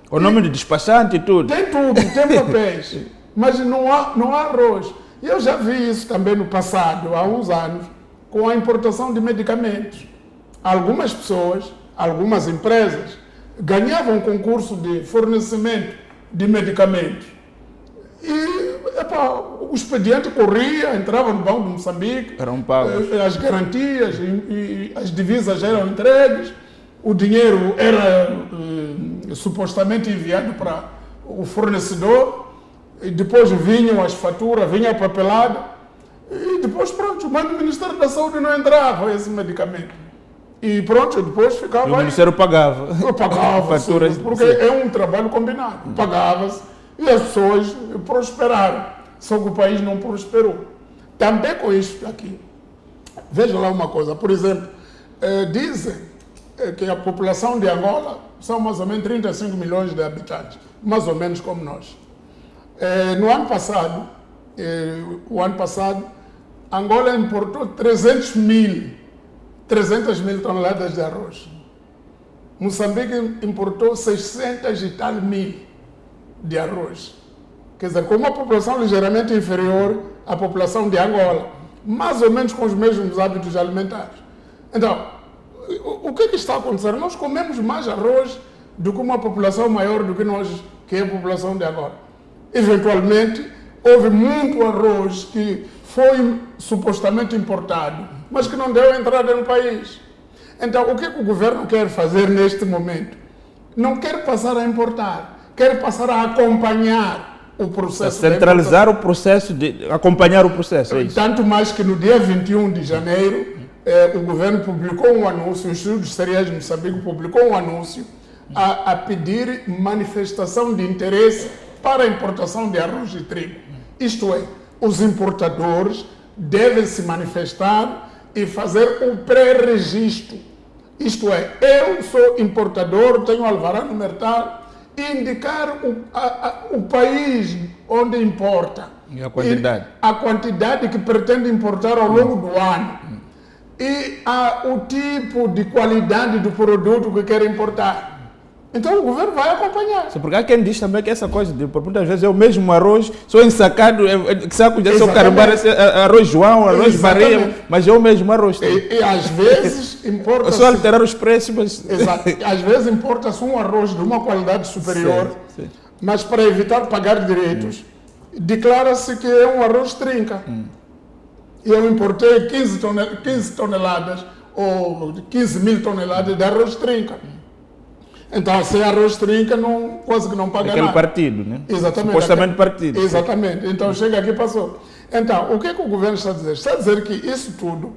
O nome de despachante e tudo. Tem tudo, tem papéis, mas não há arroz. E eu já vi isso também no passado, há uns anos, com a importação de medicamentos. Algumas pessoas, algumas empresas, ganhavam concurso de fornecimento de medicamentos. E o expediente corria, entrava no Banco de Moçambique, eram pagos. As garantias e as divisas eram entregues, o dinheiro era supostamente enviado para o fornecedor, e depois vinham as faturas, vinha a papelada, e depois pronto, mas no Ministério da Saúde não entrava esse medicamento. E pronto, depois ficava... O Ministério pagava. Pagava, faturas, porque é um trabalho combinado. Pagava-se e as pessoas prosperaram. Só que o país não prosperou. Também com isso aqui. Veja lá uma coisa, por exemplo, dizem que a população de Angola são mais ou menos 35 milhões de habitantes, mais ou menos como nós. No ano passado, Angola importou 300 mil toneladas de arroz. Moçambique importou 600 e tal mil de arroz. Quer dizer, com uma população ligeiramente inferior à população de Angola, mais ou menos com os mesmos hábitos alimentares. Então, o que está acontecendo? Nós comemos mais arroz do que uma população maior do que nós, que é a população de Angola. Eventualmente, houve muito arroz que foi supostamente importado, mas que não deu entrada no país. Então, o que o governo quer fazer neste momento? Não quer passar a importar, quer passar a acompanhar o processo. Centralizar o processo, acompanhar o processo. É isso. Tanto mais que no dia 21 de janeiro, o governo publicou um anúncio, o Instituto de Cereais de Moçambique publicou um anúncio a pedir manifestação de interesse para a importação de arroz e trigo. Isto é, os importadores devem se manifestar e fazer o pré-registro. Isto é, eu sou importador, tenho alvará no mercado, e indicar o país onde importa. E a quantidade. A quantidade que pretende importar ao longo do ano. E o tipo de qualidade do produto que quer importar. Então o governo vai acompanhar. Porque há quem diz também que essa coisa, por muitas vezes, é o mesmo arroz, só ensacado, saco de só carimbar, arroz João, arroz Maria, mas é o mesmo arroz. E às vezes importa-se... Só alterar os preços, mas... Exato. Às vezes importa-se um arroz de uma qualidade superior, sim. Mas para evitar pagar direitos, declara-se que é um arroz trinca. E eu importei 15 toneladas, ou 15 mil toneladas de arroz trinca. Então, sem arroz trinca, quase que não paga nada. Aquele partido, né? Exatamente. Supostamente partido. Exatamente. Então, chega aqui e passou. Então, o que o governo está a dizer? Está a dizer que isso tudo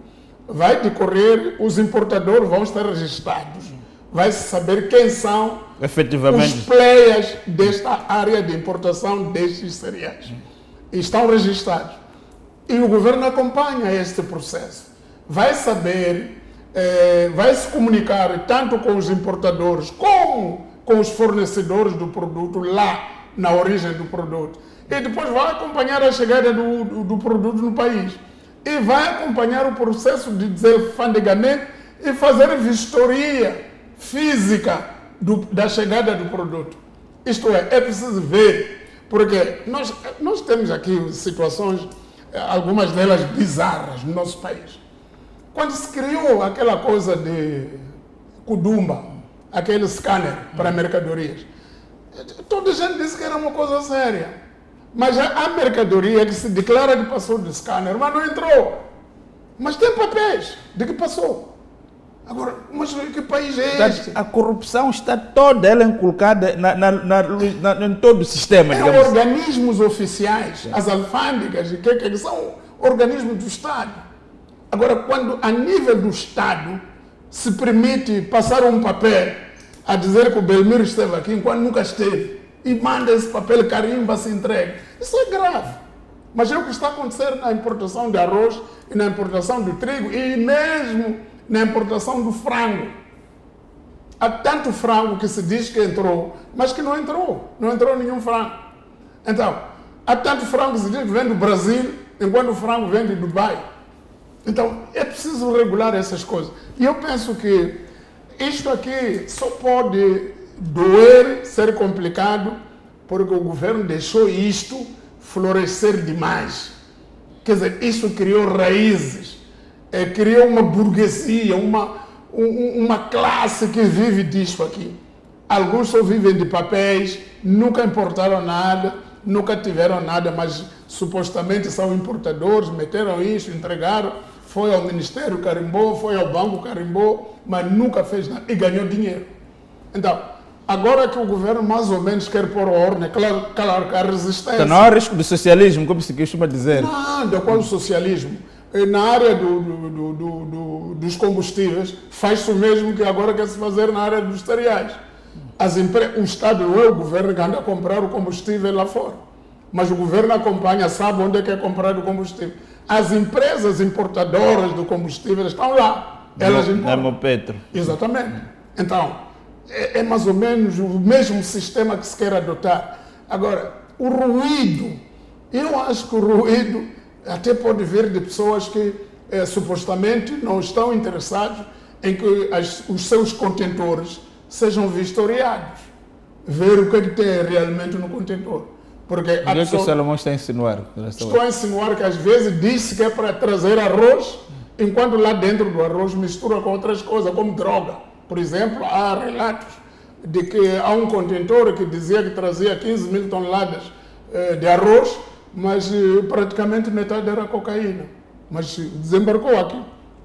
vai decorrer, os importadores vão estar registrados. Vai se saber quem são efetivamente os players desta área de importação destes cereais. Estão registrados. E o governo acompanha este processo. Vai saber... vai se comunicar tanto com os importadores como com os fornecedores do produto lá na origem do produto. E depois vai acompanhar a chegada do produto no país. E vai acompanhar o processo de desalfandegamento e fazer vistoria física da chegada do produto. Isto é preciso ver, porque nós temos aqui situações, algumas delas bizarras no nosso país. Quando se criou aquela coisa de Kudumba, aquele scanner para mercadorias, toda a gente disse que era uma coisa séria. Mas a mercadoria que se declara que passou do scanner, mas não entrou. Mas tem papéis de que passou. Agora, mas que país é esse? A corrupção está toda ela inculcada em todo o sistema. Organismos oficiais, as alfândegas, que são organismos do Estado. Agora, quando a nível do Estado se permite passar um papel a dizer que o Belmiro esteve aqui enquanto nunca esteve e manda esse papel, carimba, se entrega. Isso é grave. Mas é o que está a acontecer na importação de arroz e na importação do trigo e mesmo na importação do frango. Há tanto frango que se diz que entrou, mas que não entrou. Não entrou nenhum frango. Então, há tanto frango que se diz que vem do Brasil, enquanto o frango vem de Dubai. Então, é preciso regular essas coisas. E eu penso que isto aqui só pode doer, ser complicado, porque o governo deixou isto florescer demais. Quer dizer, isso criou raízes, criou uma burguesia, uma classe que vive disso aqui. Alguns só vivem de papéis, nunca importaram nada, nunca tiveram nada, mas supostamente são importadores, meteram isso, entregaram, foi ao Ministério, carimbou, foi ao banco, carimbou, mas nunca fez nada e ganhou dinheiro. Então, agora que o governo mais ou menos quer pôr ordem, claro que há resistência. Então não há risco de socialismo, como se costuma dizer. Nada, qual socialismo? Na área dos combustíveis, faz-se o mesmo que agora quer se fazer na área dos cereais. O Estado não é o governo que anda a comprar o combustível lá fora. Mas o governo acompanha, sabe onde é que é comprar o combustível. As empresas importadoras do combustível estão lá. Elas importam. Petro. Exatamente. Então, é mais ou menos o mesmo sistema que se quer adotar. Agora, o ruído, eu acho que o ruído até pode vir de pessoas que supostamente não estão interessados em que os seus contentores sejam vistoriados. Ver o que é que tem realmente no contentor. Porque o que é que o Salomão está a insinuar? Estou a insinuar que às vezes diz que é para trazer arroz, enquanto lá dentro do arroz mistura com outras coisas, como droga. Por exemplo, há relatos de que há um contentor que dizia que trazia 15 mil toneladas de arroz, mas praticamente metade era cocaína. Mas desembarcou aqui,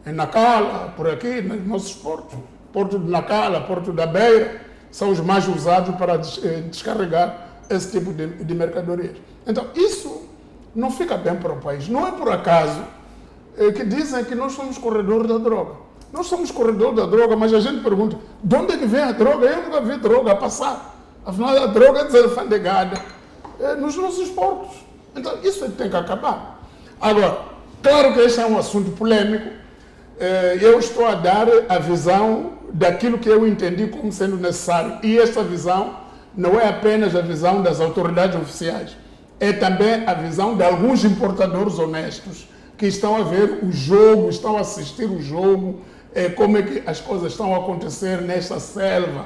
em Nacala, por aqui, nos nossos portos. Porto de Nacala, Porto da Beira, são os mais usados para descarregar esse tipo de mercadorias. Então, isso não fica bem para o país. Não é por acaso que dizem que nós somos corredores da droga. Nós somos corredores da droga, mas a gente pergunta, de onde é que vem a droga? Eu nunca vi droga passar. Afinal, a droga é desalfandegada nos nossos portos. Então, isso tem que acabar. Agora, claro que esse é um assunto polêmico. Eu estou a dar a visão daquilo que eu entendi como sendo necessário. E essa visão não é apenas a visão das autoridades oficiais, é também a visão de alguns importadores honestos que estão a ver o jogo, estão a assistir o jogo, como é que as coisas estão a acontecer nesta selva.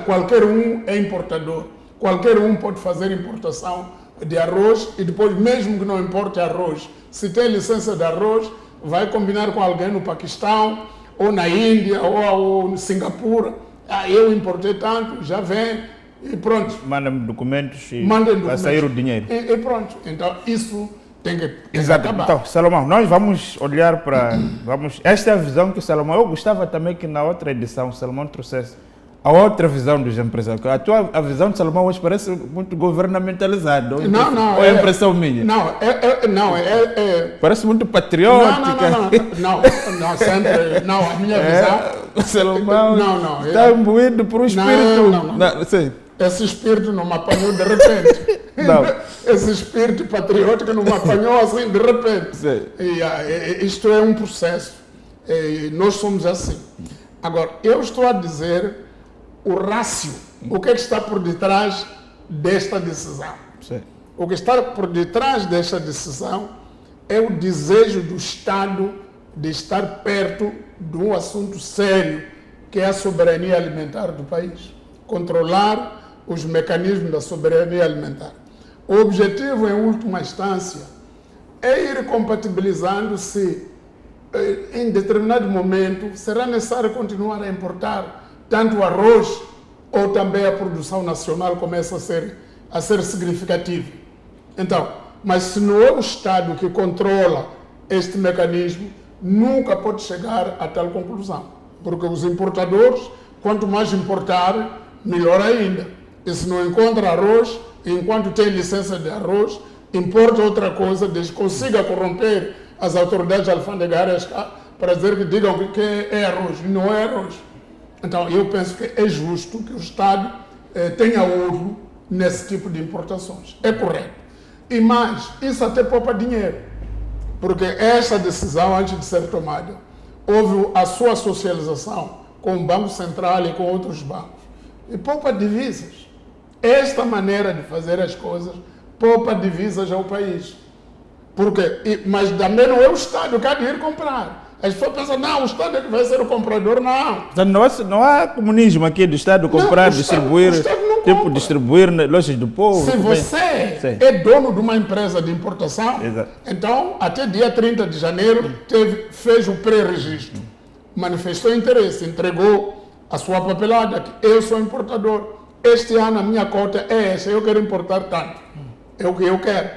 Qualquer um é importador, qualquer um pode fazer importação de arroz e depois, mesmo que não importe arroz, se tem licença de arroz, vai combinar com alguém no Paquistão, ou na Índia, ou no Singapura. Eu importei tanto, já vem, e pronto. Mandem documentos e vai sair o dinheiro. E pronto. Então, isso tem que acabar. Então, Salomão, nós vamos olhar para... Esta é a visão que o Salomão... Eu gostava também que na outra edição o Salomão trouxesse a outra visão dos empresários. A visão de Salomão hoje parece muito governamentalizada. Não. Ou é impressão minha? Não. Parece muito patriótica. Não, sempre. Não, a minha visão... Salomão está imbuído por um espírito... Não. Sim. Esse espírito não me apanhou de repente. Não. Esse espírito patriótico não me apanhou assim de repente. Sim. Isto é um processo. Nós somos assim. Agora, eu estou a dizer o rácio, o que é que está por detrás desta decisão. Sim. O que está por detrás desta decisão é o desejo do Estado de estar perto de um assunto sério, que é a soberania alimentar do país. Controlar os mecanismos da soberania alimentar. O objetivo, em última instância, é ir compatibilizando se, em determinado momento, será necessário continuar a importar tanto arroz ou também a produção nacional começa a ser significativa. Então, mas se não é o Estado que controla este mecanismo, nunca pode chegar a tal conclusão. Porque os importadores, quanto mais importar, melhor ainda. E se não encontra arroz, enquanto tem licença de arroz, importa outra coisa, desde que consiga corromper as autoridades alfandegárias para dizer que digam que é arroz. Não é arroz. Então, eu penso que é justo que o Estado tenha olho nesse tipo de importações. É correto. E mais, isso até poupa dinheiro. Porque essa decisão, antes de ser tomada, houve a sua socialização com o Banco Central e com outros bancos. E poupa divisas. Esta maneira de fazer as coisas poupa divisas ao país. Mas também não é o Estado que há de ir comprar. As pessoas pensam, não, o Estado é que vai ser o comprador. Não. Não há comunismo aqui do Estado comprar, não, distribuir, distribuir nas lojas do povo. Se você é dono de uma empresa de importação, exato, então até dia 30 de janeiro fez o pré-registro, manifestou interesse, entregou a sua papelada, que eu sou importador, este ano a minha cota é essa, eu quero importar tanto, é o que eu quero.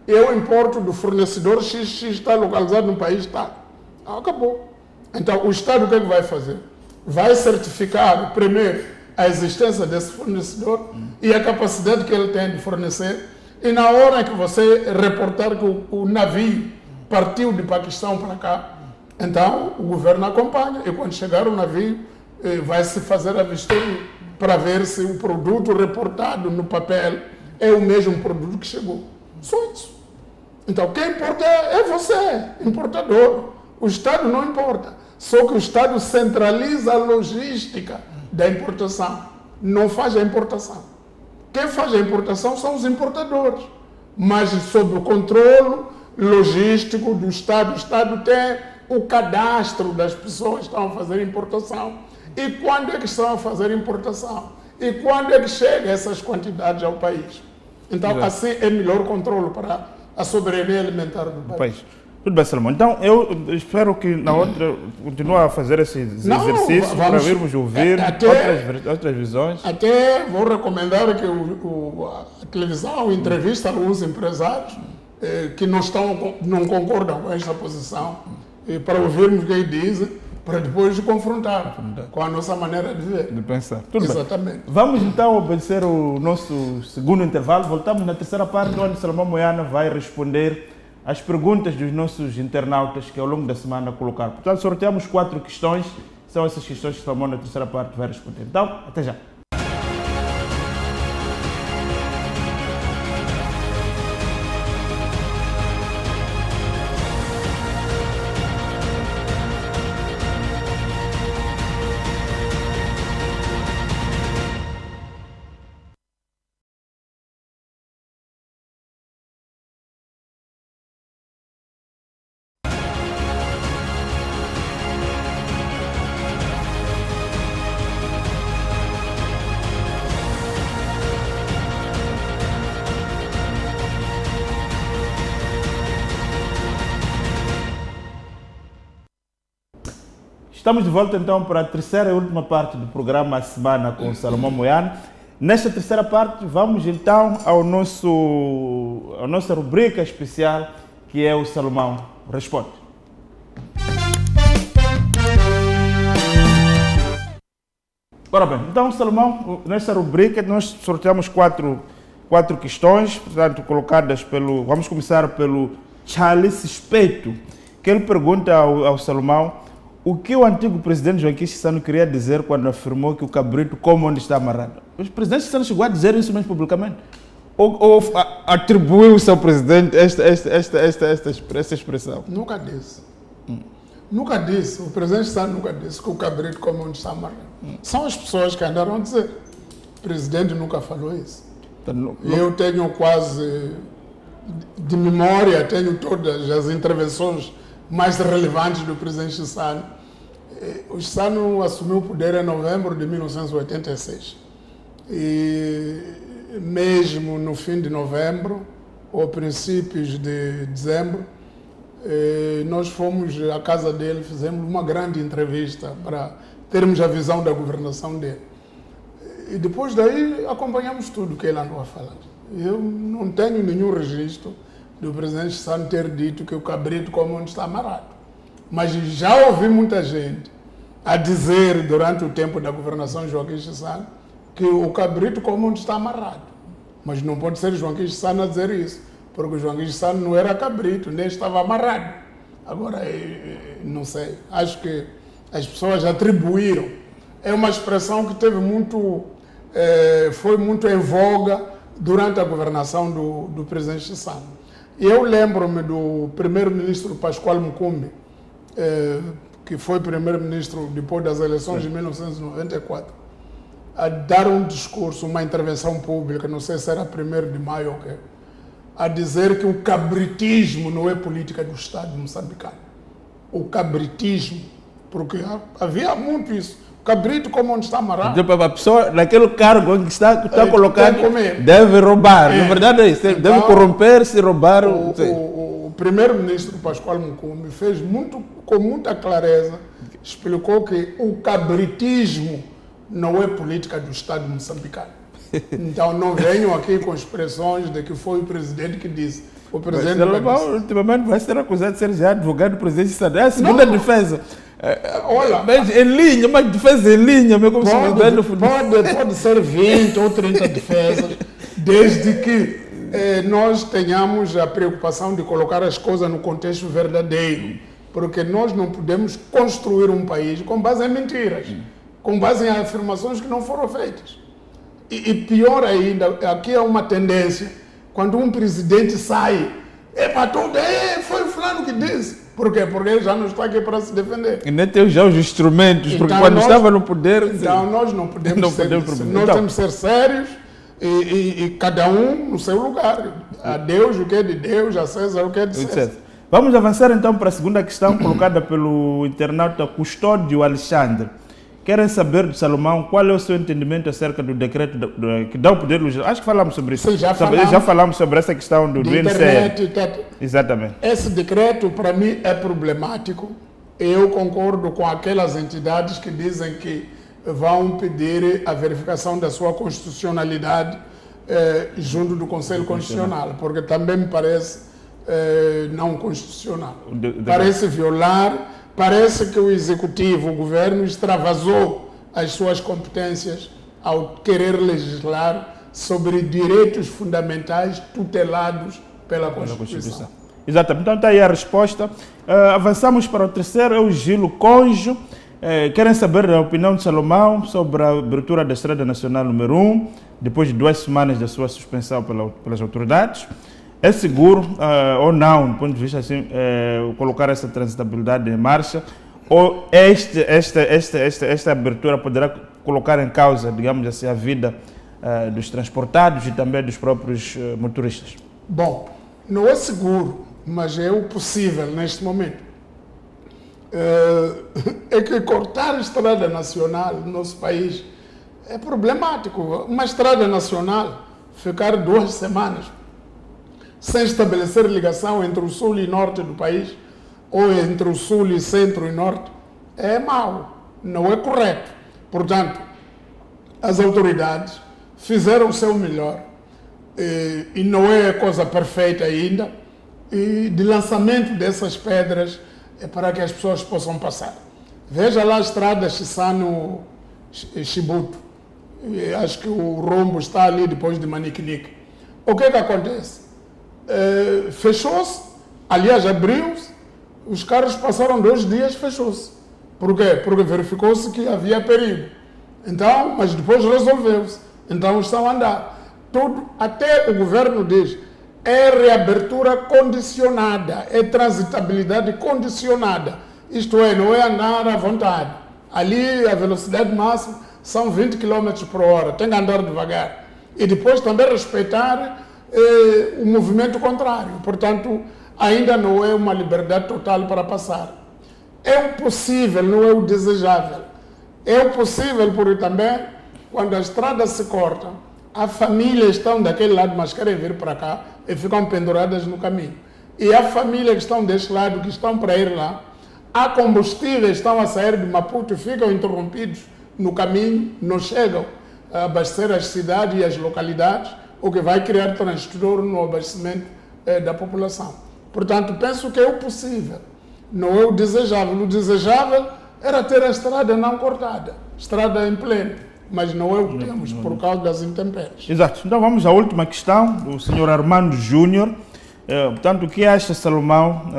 Eu importo do fornecedor XX, está localizado no país tal. Acabou. Então, o Estado o que é que vai fazer? Vai certificar, primeiro, a existência desse fornecedor e a capacidade que ele tem de fornecer. E na hora que você reportar que o navio partiu de Paquistão para cá, então o governo acompanha. E quando chegar o navio, vai-se fazer a vistoria para ver se o produto reportado no papel é o mesmo produto que chegou. Só isso. Então, quem importa é você, importador. O Estado não importa, só que o Estado centraliza a logística da importação, não faz a importação. Quem faz a importação são os importadores, mas sob o controle logístico do Estado. O Estado tem o cadastro das pessoas que estão a fazer importação e quando é que estão a fazer importação e quando é que chegam essas quantidades ao país. Então, exato, assim é melhor controle para a soberania alimentar do país. Tudo bem, Salomão. Então, eu espero que na outra continue a fazer esses exercícios para virmos ouvir outras visões. Até vou recomendar que a televisão entrevista alguns empresários que não concordam com esta posição para ouvirmos o que eles dizem, para depois confrontar com a nossa maneira de ver. De pensar. Tudo exatamente. Bem. Vamos então obedecer o nosso segundo intervalo. Voltamos na terceira parte, onde Salomão Moiana vai responder as perguntas dos nossos internautas que ao longo da semana colocaram. Portanto, sorteamos 4 questões. São essas questões que o Salomão na terceira parte vai responder. Então, até já. Estamos de volta então para a terceira e última parte do programa A Semana com o Salomão Moiana. Nesta terceira parte vamos então à nossa rubrica especial, que é o Salomão Responde. Ora bem, então Salomão, nesta rubrica nós sorteamos quatro questões, portanto colocadas pelo... Vamos começar pelo Charles Espeto, que ele pergunta ao Salomão o que o antigo presidente Joaquim Chissano queria dizer quando afirmou que o cabrito come onde está amarrado. O presidente Chissano chegou a dizer isso mesmo publicamente? Ou atribuiu-se ao presidente esta expressão? Nunca disse. Nunca disse. O presidente Chissano nunca disse que o cabrito come onde está amarrado. São as pessoas que andaram a dizer. O presidente nunca falou isso. Então, eu tenho quase, de memória, tenho todas as intervenções mais relevantes do presidente Chissano. O Chissano assumiu o poder em novembro de 1986. E mesmo no fim de novembro, ou princípios de dezembro, nós fomos à casa dele, fizemos uma grande entrevista para termos a visão da governação dele. E depois daí acompanhamos tudo que ele andou a falar. Eu não tenho nenhum registro do presidente Chissano ter dito que o cabrito come onde está amarrado. Mas já ouvi muita gente a dizer durante o tempo da governação de Joaquim Chissano que o cabrito come onde está amarrado. Mas não pode ser Joaquim Chissano a dizer isso, porque o Joaquim Chissano não era cabrito, nem estava amarrado. Agora, não sei, acho que as pessoas atribuíram. É uma expressão que teve foi muito em voga durante a governação do presidente Chissano. E eu lembro-me do primeiro-ministro Pascoal Mucumbi, que foi primeiro-ministro depois das eleições de 1994, a dar um discurso, uma intervenção pública, não sei se era 1º de maio ou quê, a dizer que o cabritismo não é política do Estado moçambicano. O cabritismo, porque havia muito isso. O cabrito, como onde está amarrado. Então, a pessoa, naquele cargo em que está colocado, deve roubar. Na verdade é isso, deve corromper-se e roubar. O primeiro-ministro Pascoal Mucumbi fez com muita clareza, explicou que o cabritismo não é política do Estado moçambicano. Então não venham aqui com expressões de que foi o presidente que disse. O presidente ultimamente vai ser acusado de ser já advogado do presidente do Estado. É a segunda defesa. Olha, mas em linha, mas defesa em linha, meu como pode ser 20 ou 30 defesas, desde que nós tenhamos a preocupação de colocar as coisas no contexto verdadeiro, porque nós não podemos construir um país com base em mentiras, com base em afirmações que não foram feitas. E pior ainda, aqui é uma tendência, quando um presidente sai, foi o fulano que disse. Por quê? Porque ele já não está aqui para se defender. E nem tem já os instrumentos, porque então quando estava no poder... Então nós não podemos ser isso. Nós temos que ser sérios e cada um no seu lugar. A Deus o que é de Deus, a César o que é de César. Vamos avançar então para a segunda questão colocada pelo internauta Custódio Alexandre. Querem saber do Salomão qual é o seu entendimento acerca do decreto que dá o poder legislativo. Acho que falamos sobre isso. Sim, já falamos sobre essa questão do INCE. Exatamente. Esse decreto, para mim, é problemático. Eu concordo com aquelas entidades que dizem que vão pedir a verificação da sua constitucionalidade junto do Conselho Constitucional, porque também me parece não constitucional. Parece violar. Parece que o Executivo, o Governo, extravasou as suas competências ao querer legislar sobre direitos fundamentais tutelados pela Constituição. Exatamente. Então está aí a resposta. Avançamos para o terceiro, é o Gilo Conjo. Querem saber a opinião de Salomão sobre a abertura da Estrada Nacional número 1, depois de 2 semanas da sua suspensão pelas autoridades. É seguro ou não, do ponto de vista assim, colocar essa transitabilidade em marcha? Ou esta abertura poderá colocar em causa, digamos assim, a vida dos transportados e também dos próprios motoristas? Bom, não é seguro, mas é o possível neste momento. É que cortar a estrada nacional no nosso país é problemático. Uma estrada nacional ficar 2 semanas sem estabelecer ligação entre o sul e norte do país, ou entre o sul e centro e norte, é mau, não é correto. Portanto, as autoridades fizeram o seu melhor, e não é coisa perfeita ainda, e de lançamento dessas pedras é para que as pessoas possam passar. Veja lá a estrada Chissano-Chibuto, acho que o rombo está ali depois de Maniquinique. O que acontece? Fechou-se, aliás abriu-se, os carros passaram 2 dias, fechou-se. Por quê? Porque verificou-se que havia perigo. Então, mas depois resolveu-se. Então estão a andar. Tudo, até o governo diz, é reabertura condicionada, é transitabilidade condicionada. Isto é, não é andar à vontade. Ali a velocidade máxima são 20 km por hora, tem que andar devagar. E depois também respeitar o movimento contrário. Portanto, ainda não é uma liberdade total para passar. É o possível, não é o desejável. É o possível porque também, quando a estrada se corta, as famílias estão daquele lado, mas querem vir para cá e ficam penduradas no caminho. E a família que estão deste lado, que estão para ir lá, há combustíveis, estão a sair de Maputo e ficam interrompidos no caminho, não chegam a abastecer as cidades e as localidades, o que vai criar transtorno no abastecimento da população. Portanto, penso que é o possível, não é o desejável. O desejável era ter a estrada não cortada, estrada em pleno, mas não é o que temos por causa das intempéries. Exato. Então vamos à última questão do Sr. Armando Júnior. Portanto, o que acha, Salomão,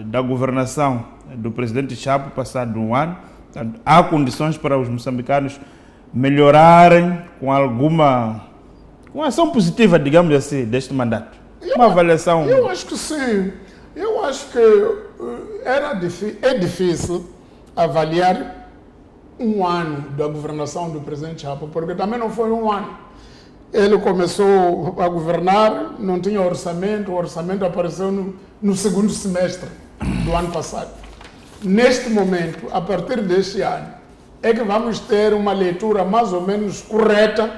da governação do presidente Chapo passado um ano? Portanto, há condições para os moçambicanos melhorarem com alguma ação positiva, digamos assim, deste mandato? Uma avaliação... Eu acho que sim. Eu acho que é difícil avaliar um ano da governação do presidente Chapo, porque também não foi um ano. Ele começou a governar, não tinha orçamento, o orçamento apareceu no segundo semestre do ano passado. Neste momento, a partir deste ano, é que vamos ter uma leitura mais ou menos correta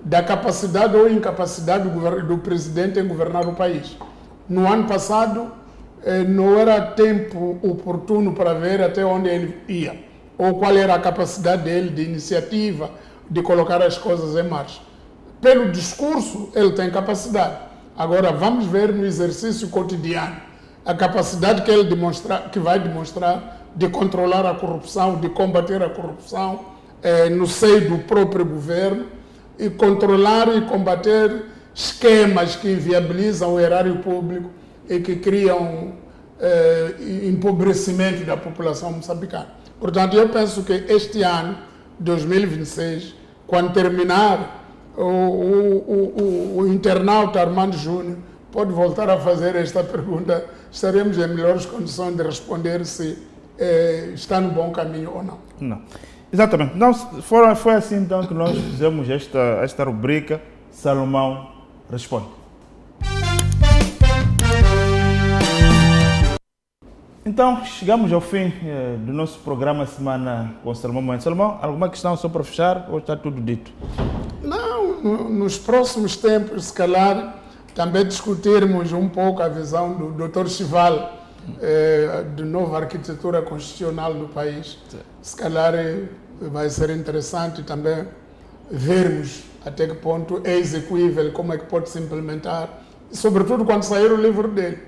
da capacidade ou incapacidade do presidente em governar o país. No ano passado, não era tempo oportuno para ver até onde ele ia, ou qual era a capacidade dele de iniciativa, de colocar as coisas em marcha. Pelo discurso, ele tem capacidade. Agora, vamos ver no exercício cotidiano a capacidade que vai demonstrar de controlar a corrupção, de combater a corrupção no seio do próprio governo e controlar e combater esquemas que inviabilizam o erário público e que criam empobrecimento da população moçambicana. Portanto, eu penso que este ano, 2026, quando terminar, o internauta Armando Júnior pode voltar a fazer esta pergunta, estaremos em melhores condições de responder se está no bom caminho ou não. Não. Exatamente. Então, foi assim então que nós fizemos esta rubrica Salomão Responde. Então, chegamos ao fim do nosso programa Semana com Salomão Moena. Salomão, alguma questão só para fechar ou está tudo dito? Não, nos próximos tempos, se calhar, também discutirmos um pouco a visão do Dr. Chival, de nova arquitetura constitucional do país. Se calhar vai ser interessante também vermos até que ponto é execuível, como é que pode se implementar, sobretudo quando sair o livro dele,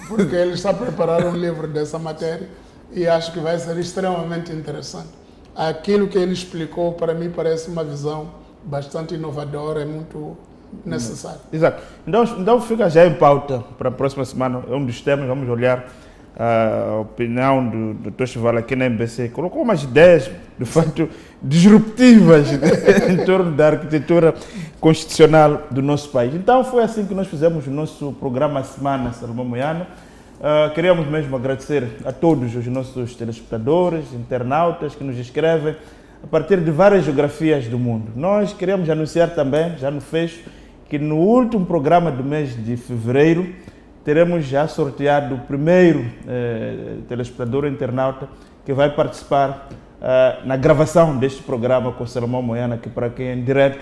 porque ele está a preparar um livro dessa matéria e acho que vai ser extremamente interessante. Aquilo que ele explicou, para mim, parece uma visão bastante inovadora, é muito necessário. Exato. Então fica já em pauta para a próxima semana, é um dos temas, vamos olhar a opinião do Dr. Chival aqui na MBC. Colocou umas ideias, de fato, disruptivas em torno da arquitetura constitucional do nosso país. Então foi assim que nós fizemos o nosso programa Semana Salomão Moena. Queríamos mesmo agradecer a todos os nossos telespectadores, internautas que nos escrevem a partir de várias geografias do mundo. Nós queremos anunciar também, já no fecho, que no último programa do mês de fevereiro teremos já sorteado o primeiro telespectador internauta que vai participar na gravação deste programa com Salomão Moena, que para quem é em direto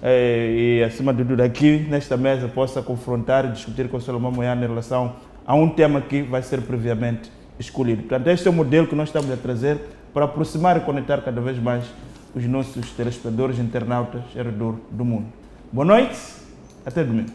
e acima de tudo aqui nesta mesa possa confrontar e discutir com Salomão Moena em relação a um tema que vai ser previamente escolhido. Portanto, este é o modelo que nós estamos a trazer para aproximar e conectar cada vez mais os nossos telespectadores internautas ao redor do mundo. Boa noite, até domingo.